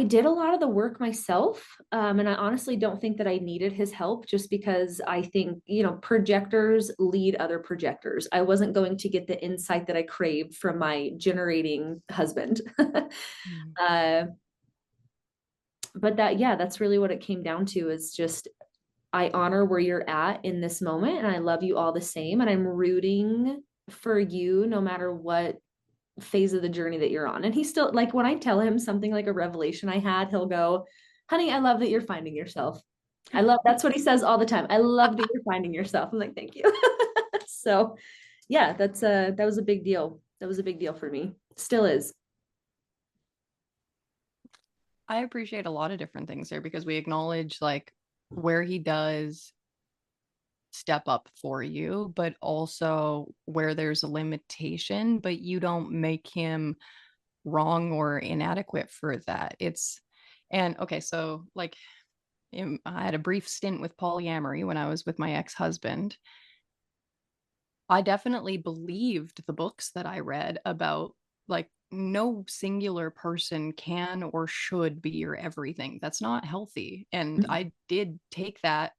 did a lot of the work myself, and I honestly don't think that I needed his help, just because I think, you know, projectors lead other projectors. I wasn't going to get the insight that I craved from my generating husband. uh, but that, yeah, that's really what it came down to, is just I honor where you're at in this moment, and I love you all the same, and I'm rooting for you no matter what phase of the journey that you're on. And he still, like, when I tell him something like a revelation I had, he'll go, honey, I love that you're finding yourself. That's what he says all the time. I love that you're finding yourself. I'm like, thank you. So yeah, that was a big deal. That was a big deal for me. Still is. I appreciate a lot of different things there because we acknowledge like where he does step up for you, but also where there's a limitation, but you don't make him wrong or inadequate for that. And okay, so like I had a brief stint with polyamory when I was with my ex-husband. I definitely believed the books that I read about like no singular person can or should be your everything. That's not healthy. And I did take that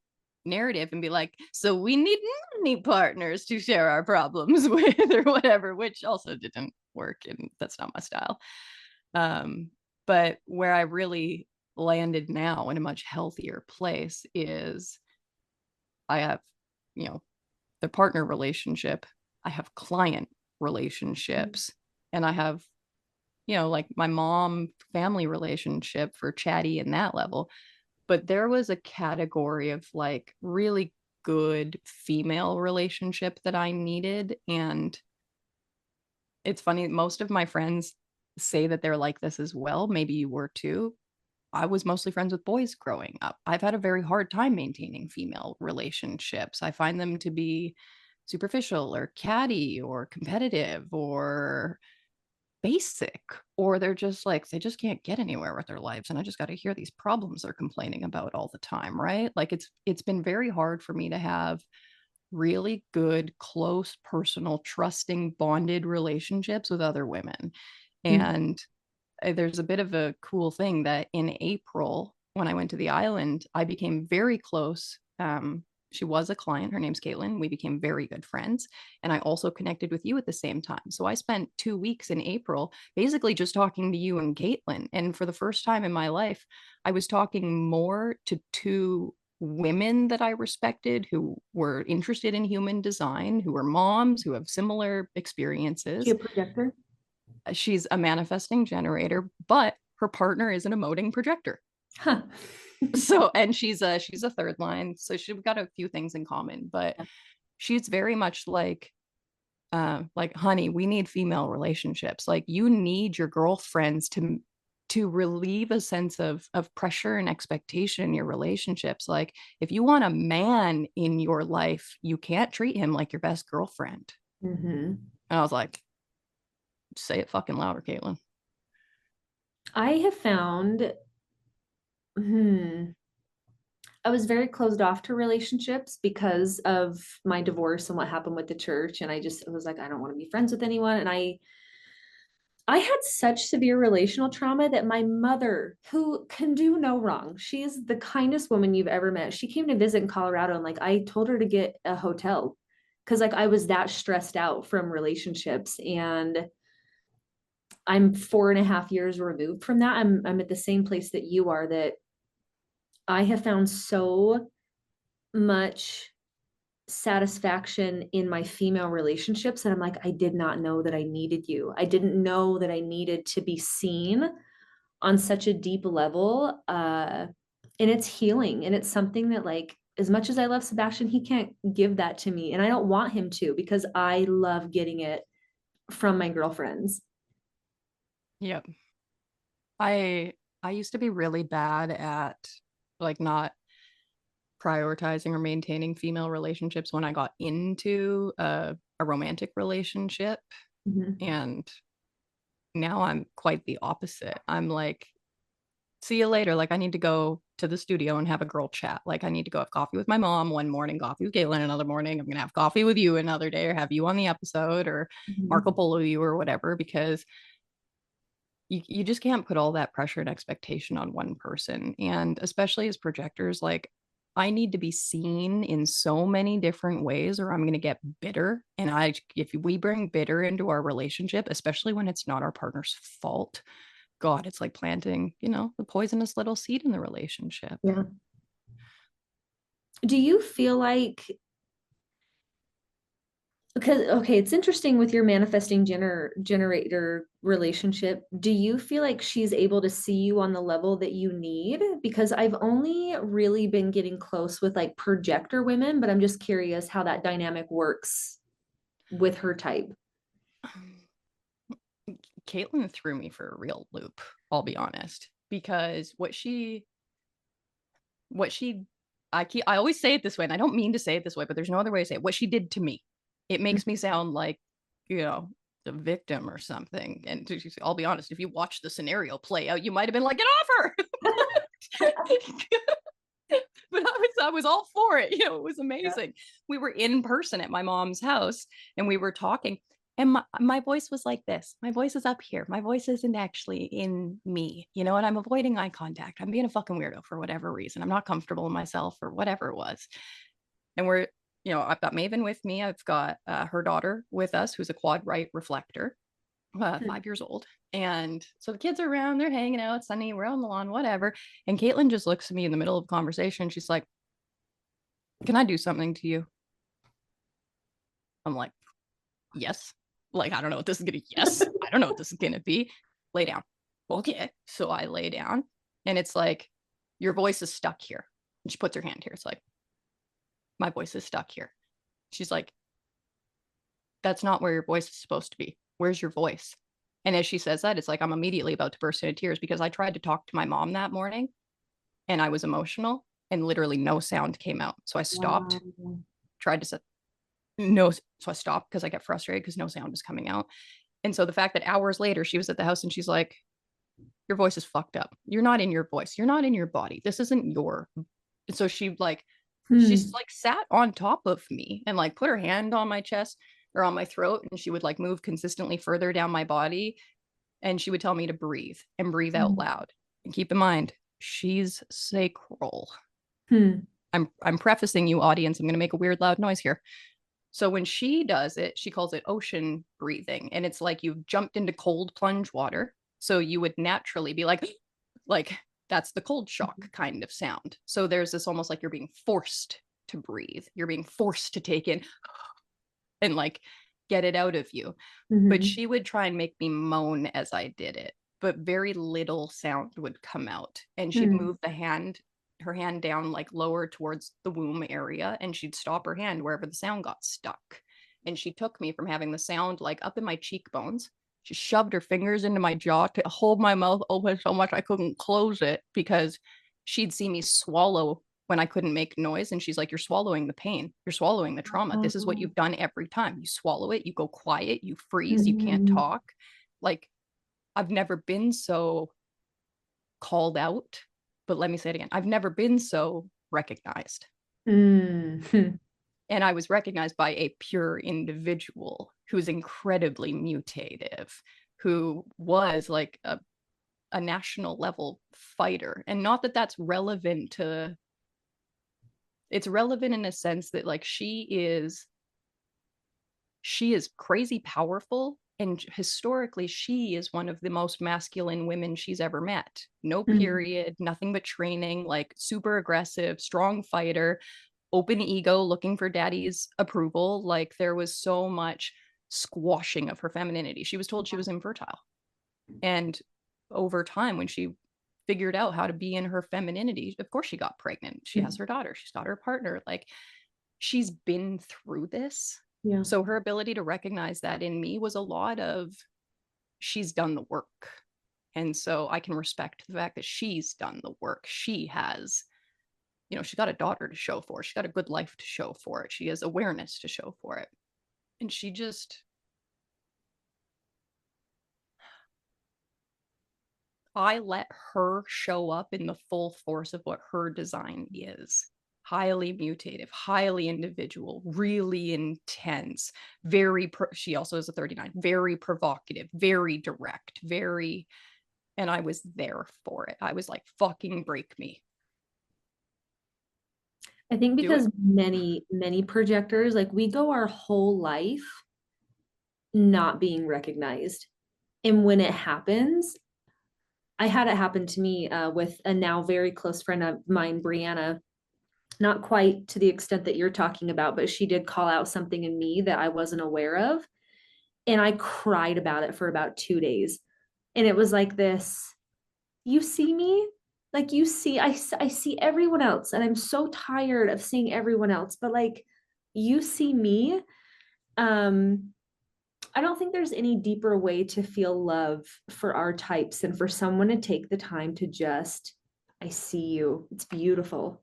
narrative and be like, so we need many partners to share our problems with or whatever, which also didn't work and that's not my style. Um, but where I really landed now in a much healthier place is I have, you know, the partner relationship, I have client relationships, and I have, you know, like my mom family relationship for chatty and that level. But there was a category of like really good female relationship that I needed. And it's funny, most of my friends say that they're like this as well. Maybe you were too. I was mostly friends with boys growing up. I've had a very hard time maintaining female relationships. I find them to be superficial or catty or competitive or basic, or they're just like, they just can't get anywhere with their lives. And I just got to hear these problems they're complaining about all the time, right? Like it's been very hard for me to have really good, close, personal, trusting, bonded relationships with other women. And there's a bit of a cool thing that in April, when I went to the island, I became very close. She was a client. Her name's Caitlin. We became very good friends. And I also connected with you at the same time. So I spent 2 weeks in April basically just talking to you and Caitlin. And for the first time in my life, I was talking more to two women that I respected who were interested in human design, who were moms, who have similar She experiences. a projector? She's a manifesting generator, but her partner is an emoting projector. Huh. So, and she's a third line, so she's got a few things in common, but she's very much like, honey, we need female relationships. Like, you need your girlfriends to relieve a sense of pressure and expectation in your relationships. Like, if you want a man in your life, you can't treat him like your best girlfriend. Mm-hmm. And I was like, say it fucking louder, Caitlin. I have found, I was very closed off to relationships because of my divorce and what happened with the church. And I just was like, I don't want to be friends with anyone. And I had such severe relational trauma that my mother, who can do no wrong, she is the kindest woman you've ever met. She came to visit in Colorado, and like I told her to get a hotel because like I was that stressed out from relationships. And I'm 4.5 years removed from that. I'm at the same place that you are, that I have found so much satisfaction in my female relationships. And I'm like, I did not know that I needed you. I didn't know that I needed to be seen on such a deep level. And it's healing. And it's something that, like, as much as I love Sebastian, he can't give that to me. And I don't want him to, because I love getting it from my girlfriends. Yep. I used to be really bad at like not prioritizing or maintaining female relationships when I got into a romantic relationship. Mhm. And now I'm quite the opposite. I'm like, see you later. Like, I need to go to the studio and have a girl chat. Like, I need to go have coffee with my mom one morning, coffee with Caitlin another morning. I'm going to have coffee with you another day, or have you on the episode, or Marco Mhm. Polo you, or whatever, because you just can't put all that pressure and expectation on one person. And especially as projectors, like, I need to be seen in so many different ways or I'm going to get bitter. And if we bring bitter into our relationship, especially when it's not our partner's fault, God, it's like planting, the poisonous little seed in the relationship. Yeah. Do you feel like, because okay, it's interesting with your manifesting generator relationship. Do you feel like she's able to see you on the level that you need? Because I've only really been getting close with like projector women, but I'm just curious how that dynamic works with her type. Caitlin threw me for a real loop, I'll be honest, because what she I always say it this way, and I don't mean to say it this way, but there's no other way to say it. What she did to me, it makes me sound like, you know, the victim or something. And I'll be honest, if you watch the scenario play out, you might have been like, get off her. But I was all for it. It was Yeah. amazing. We were in person at my mom's house and we were talking. And my voice was like this. My voice is up here. My voice isn't actually in me, and I'm avoiding eye contact. I'm being a fucking weirdo for whatever reason. I'm not comfortable in myself or whatever it was. And I've got Maven with me. I've got her daughter with us, who's a quad right reflector, 5 years old. And so the kids are around, they're hanging out, sunny, we're on the lawn, whatever. And Caitlin just looks at me in the middle of a conversation. She's like, can I do something to you? I'm like, yes. Like, I don't know what this is gonna yes. I don't know what this is gonna be. Lay down. Okay. So I lay down and it's like, your voice is stuck here. And she puts her hand here. It's like, my voice is stuck here. She's like, that's not where your voice is supposed to be. Where's your voice? And as she says that, it's like I'm immediately about to burst into tears because I tried to talk to my mom that morning and I was emotional and literally no sound came out. So I stopped, Wow. tried to say no. So I stopped because I get frustrated because no sound was coming out. And so the fact that hours later she was at the house and she's like, your voice is fucked up. You're not in your voice. You're not in your body. This isn't your. And so she's Hmm. like sat on top of me and like put her hand on my chest or on my throat and she would like move consistently further down my body and she would tell me to breathe and breathe out Hmm. loud. And keep in mind, she's sacral. Hmm. I'm prefacing you audience. I'm going to make a weird loud noise here. So when she does it, she calls it ocean breathing and it's like you've jumped into cold plunge water. So you would naturally be like that's the cold shock kind of sound. So there's this almost like you're being forced to breathe. You're being forced to take in and like get it out of you. But Hmm. she would try and make me moan as I did it, but very little sound would come out. And she'd Hmm. move her hand down like lower towards the womb area, and she'd stop her hand wherever the sound got stuck. And she took me from having the sound like up in my cheekbones. She shoved her fingers into my jaw to hold my mouth open so much I couldn't close it because she'd see me swallow when I couldn't make noise. And she's like, you're swallowing the pain. You're swallowing the trauma. This is what Wow. you've done every time. You swallow it, you go quiet, you freeze, you can't Mhm. talk. Like, I've never been so called out, but let me say it again. I've never been so recognized. Mhm. And I was recognized by a pure individual who's incredibly mutative, who was like a national level fighter. And not that that's relevant to, it's relevant in a sense that like she is crazy powerful And historically, she is one of the most masculine women she's ever met. No Mm. period, nothing but training, like super aggressive, strong fighter, open ego, looking for daddy's approval. Like there was so much squashing of her femininity. She was told she was infertile. And over time, when she figured out how to be in her femininity, of course she got pregnant. She has her daughter, she's got her partner. Like she's been through this. Yeah. So her ability to recognize that in me was a lot of she's done the work. And so I can respect the fact that she's done the work. She has, you know, she's got a daughter to show for it. She's got a good life to show for it. She has awareness to show for it. And she just, I let her show up in the full force of what her design is. Highly mutative, highly individual, really intense, she also is a 39, very provocative, very direct, very, and I was there for it. I was like, fucking break me. I think Do it. because many projectors, like we go our whole life not being recognized. And when it happens, I had it happen to me with a now very close friend of mine, Brianna. Not quite to the extent that you're talking about, but she did call out something in me that I wasn't aware of. And I cried about it for about 2 days. And it was like this, you see me? Like you see, I see everyone else. And I'm so tired of seeing everyone else. But like you see me. Um, I don't think there's any deeper way to feel love for our types than for someone to take the time to just, I see you. It's beautiful.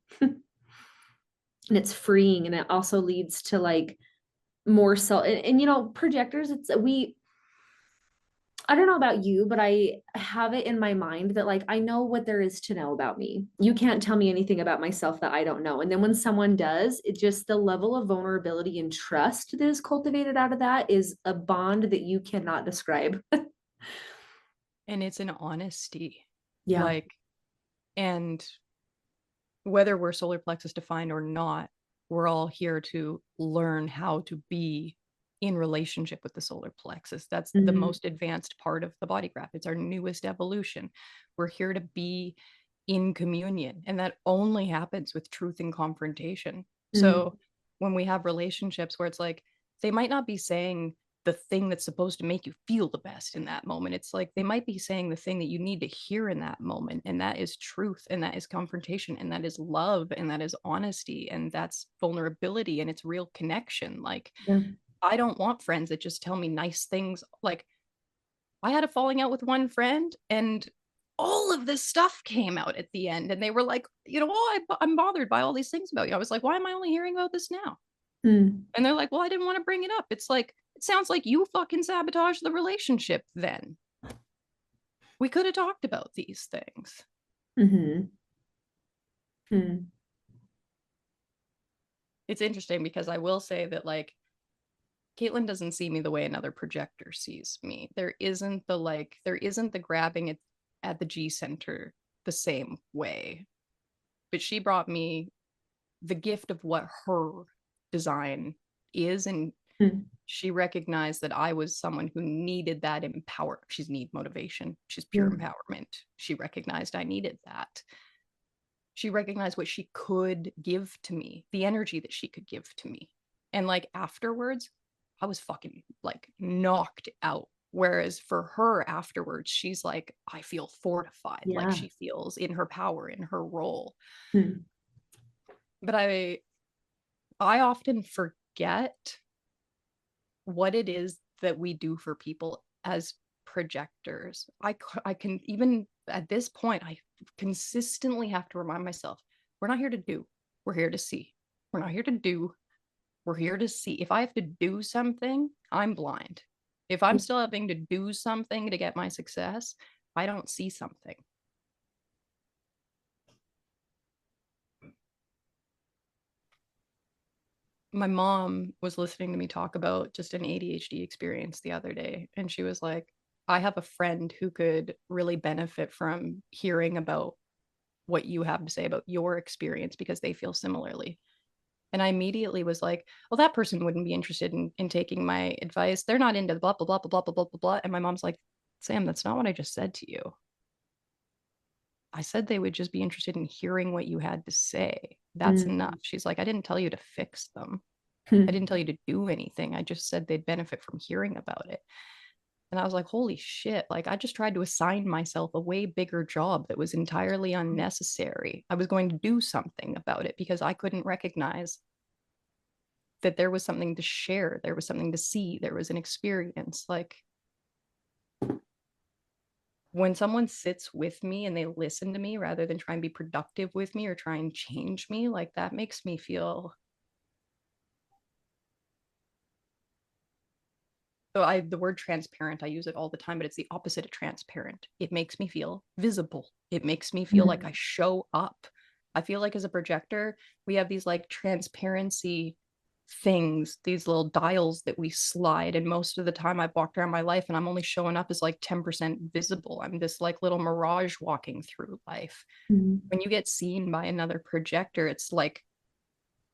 And it's freeing. And it also leads to like more self and you know, projectors, it's we I don't know about you, but I have it in my mind that like I know what there is to know about me. You can't tell me anything about myself that I don't know. And then when someone does, it just the level of vulnerability and trust that is cultivated out of that is a bond that you cannot describe. And it's an honesty. Yeah. Like, and whether we're solar plexus defined or not, we're all here to learn how to be in relationship with the solar plexus. That's the Mhm. most advanced part of the body graph. It's our newest evolution. We're here to be in communion, and that only happens with truth and confrontation. Mhm. So when we have relationships where it's like they might not be saying the thing that's supposed to make you feel the best in that moment. It's like they might be saying the thing that you need to hear in that moment. And that is truth. And that is confrontation. And that is love. And that is honesty. And that's vulnerability. And it's real connection. Like, Yeah. I don't want friends that just tell me nice things. Like, I had a falling out with one friend and all of this stuff came out at the end. And they were like, you know, oh, I'm bothered by all these things about you. I was like, why am I only hearing about this now? Mm. And they're like, well, I didn't want to bring it up. It's like, it sounds like you fucking sabotaged the relationship then. We could have talked about these things. Mhm. Mm. It's interesting because I will say that, like, Caitlin doesn't see me the way another projector sees me. There isn't the grabbing it at the G center the same way. But she brought me the gift of what her design is. And Mm. she recognized that I was someone who needed that empower. She's need motivation. She's pure Yeah. empowerment. She recognized I needed that. She recognized what she could give to me, the energy that she could give to me. And like afterwards, I was fucking like knocked out. Whereas for her afterwards, she's like, I feel fortified, like Yeah. she feels in her power, in her role. Mm. But I often forget what it is that we do for people as projectors. I can, even at this point, I consistently have to remind myself, we're not here to do, we're here to see. We're not here to do, we're here to see. If I have to do something, I'm blind. If I'm still having to do something to get my success, I don't see something. My mom was listening to me talk about just an ADHD experience the other day, and she was like, I have a friend who could really benefit from hearing about what you have to say about your experience because they feel similarly. And I immediately was like, well, that person wouldn't be interested in taking my advice. They're not into blah, blah, blah, blah, blah, blah, blah, blah. And my mom's like, Sam, that's not what I just said to you. I said they would just be interested in hearing what you had to say. That's enough. She's like, I didn't tell you to fix them. I didn't tell you to do anything. I just said they'd benefit from hearing about it. And I was like, holy shit. Like, I just tried to assign myself a way bigger job that was entirely unnecessary. I was going to do something about it because I couldn't recognize that there was something to share. There was something to see. There was an experience. Like, when someone sits with me and they listen to me rather than try and be productive with me or try and change me, like, that makes me feel. So the word transparent, I use it all the time, but it's the opposite of transparent. It makes me feel visible. It makes me feel like I show up. I feel like as a projector, we have these like transparency things, these little dials that we slide. And most of the time I've walked around my life and I'm only showing up as like 10% visible. I'm this like little mirage walking through life. When you get seen by another projector, it's like,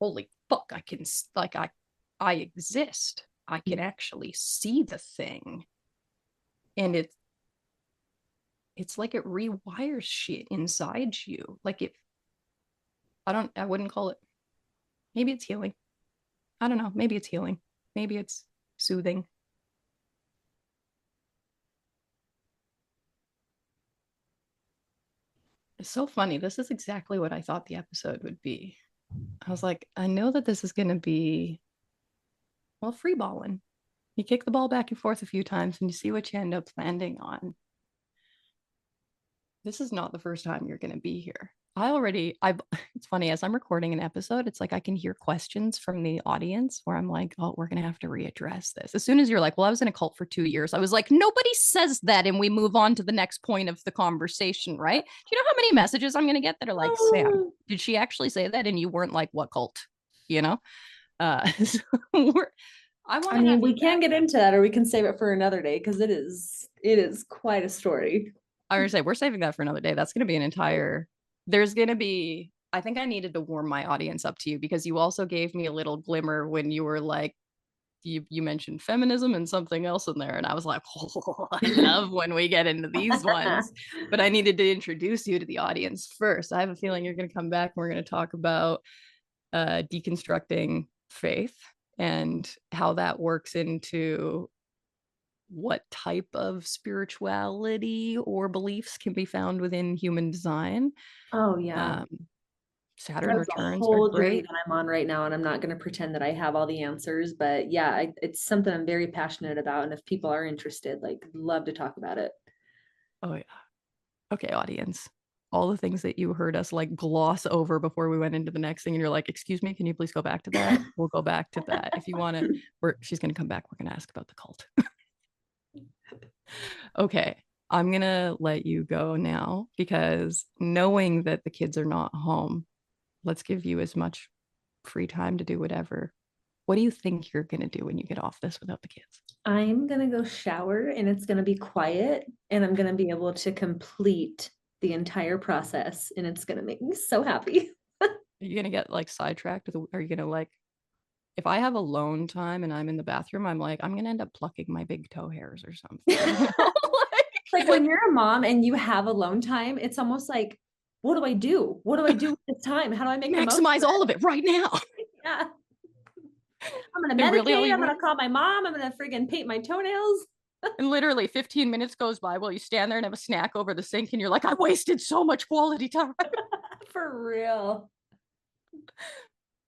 holy fuck, I can, like, I exist. I can actually see the thing. And it's like it rewires shit inside you. Like, it, I wouldn't call it, maybe it's healing. I don't know. Maybe it's healing. Maybe it's soothing. It's so funny. This is exactly what I thought the episode would be. I was like, I know that this is going to be, well, free balling. You kick the ball back and forth a few times and you see what you end up landing on. This is not the first time you're going to be here. It's funny, as I'm recording an episode, it's like I can hear questions from the audience where I'm like, oh, we're going to have to readdress this. As soon as you're like, well, I was in a cult for 2 years, I was like, nobody says that. And we move on to the next point of the conversation, right? Do you know how many messages I'm going to get that are like, Sam, did she actually say that? And you weren't like, what cult? You know? So I mean, we can get into that or we can save it for another day because it is quite a story. I was gonna say we're saving that for another day. That's gonna be an entire. There's gonna be. I think I needed to warm my audience up to you because you also gave me a little glimmer when you were like, you mentioned feminism and something else in there, and I was like, oh, I love when we get into these ones. But I needed to introduce you to the audience first. I have a feeling you're gonna come back and we're gonna talk about deconstructing faith and how that works into what type of spirituality or beliefs can be found within human design. Oh yeah. Saturn That's a returns are whole journey great. that I'm on right now, and I'm not going to pretend that I have all the answers, but yeah, it's something I'm very passionate about. And if people are interested, like, love to talk about it. Oh yeah. Okay, audience. All the things that you heard us like gloss over before we went into the next thing, and you're like, "Excuse me, can you please go back to that?" We'll go back to that if you want to. She's gonna come back. We're gonna ask about the cult. Okay, I'm gonna let you go now because knowing that the kids are not home, let's give you as much free time to do whatever. What do you think you're going to do when you get off this without the kids? I'm going to go shower and it's going to be quiet and I'm going to be able to complete the entire process and it's going to make me so happy. Are you going to get like sidetracked? Are you going to like, if I have alone time and I'm in the bathroom, I'm like, I'm going to end up plucking my big toe hairs or something. You know? Like when you're a mom and you have alone time, it's almost like, what do I do? What do I do with this time? How do I make the most maximize all of it right now? Yeah. I'm going to And really, meditate. I'm going to call my mom. I'm going to friggin' paint my toenails. And literally 15 minutes goes by while you stand there and have a snack over the sink and you're like, I wasted so much quality time. For real.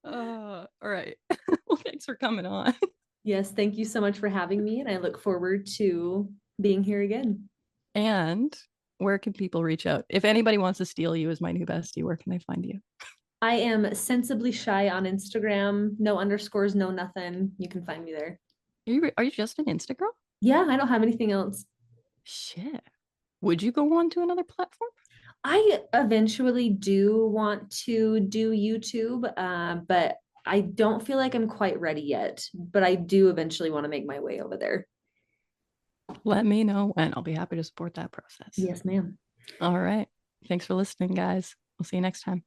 All right. Well, thanks for coming on. Yes, thank you so much for having me. And I look forward to being here again. And where can people reach out? If anybody wants to steal you as my new bestie, where can they find you? I am sensibly shy on Instagram. No underscores, no nothing. You can find me there. Are you just an Instagram? Yeah, I don't have anything else. Shit. Would you go on to another platform? I eventually do want to do YouTube, but I don't feel like I'm quite ready yet. But I do eventually want to make my way over there. Let me know when. I'll be happy to support that process. Yes, ma'am. All right. Thanks for listening, guys. We'll see you next time.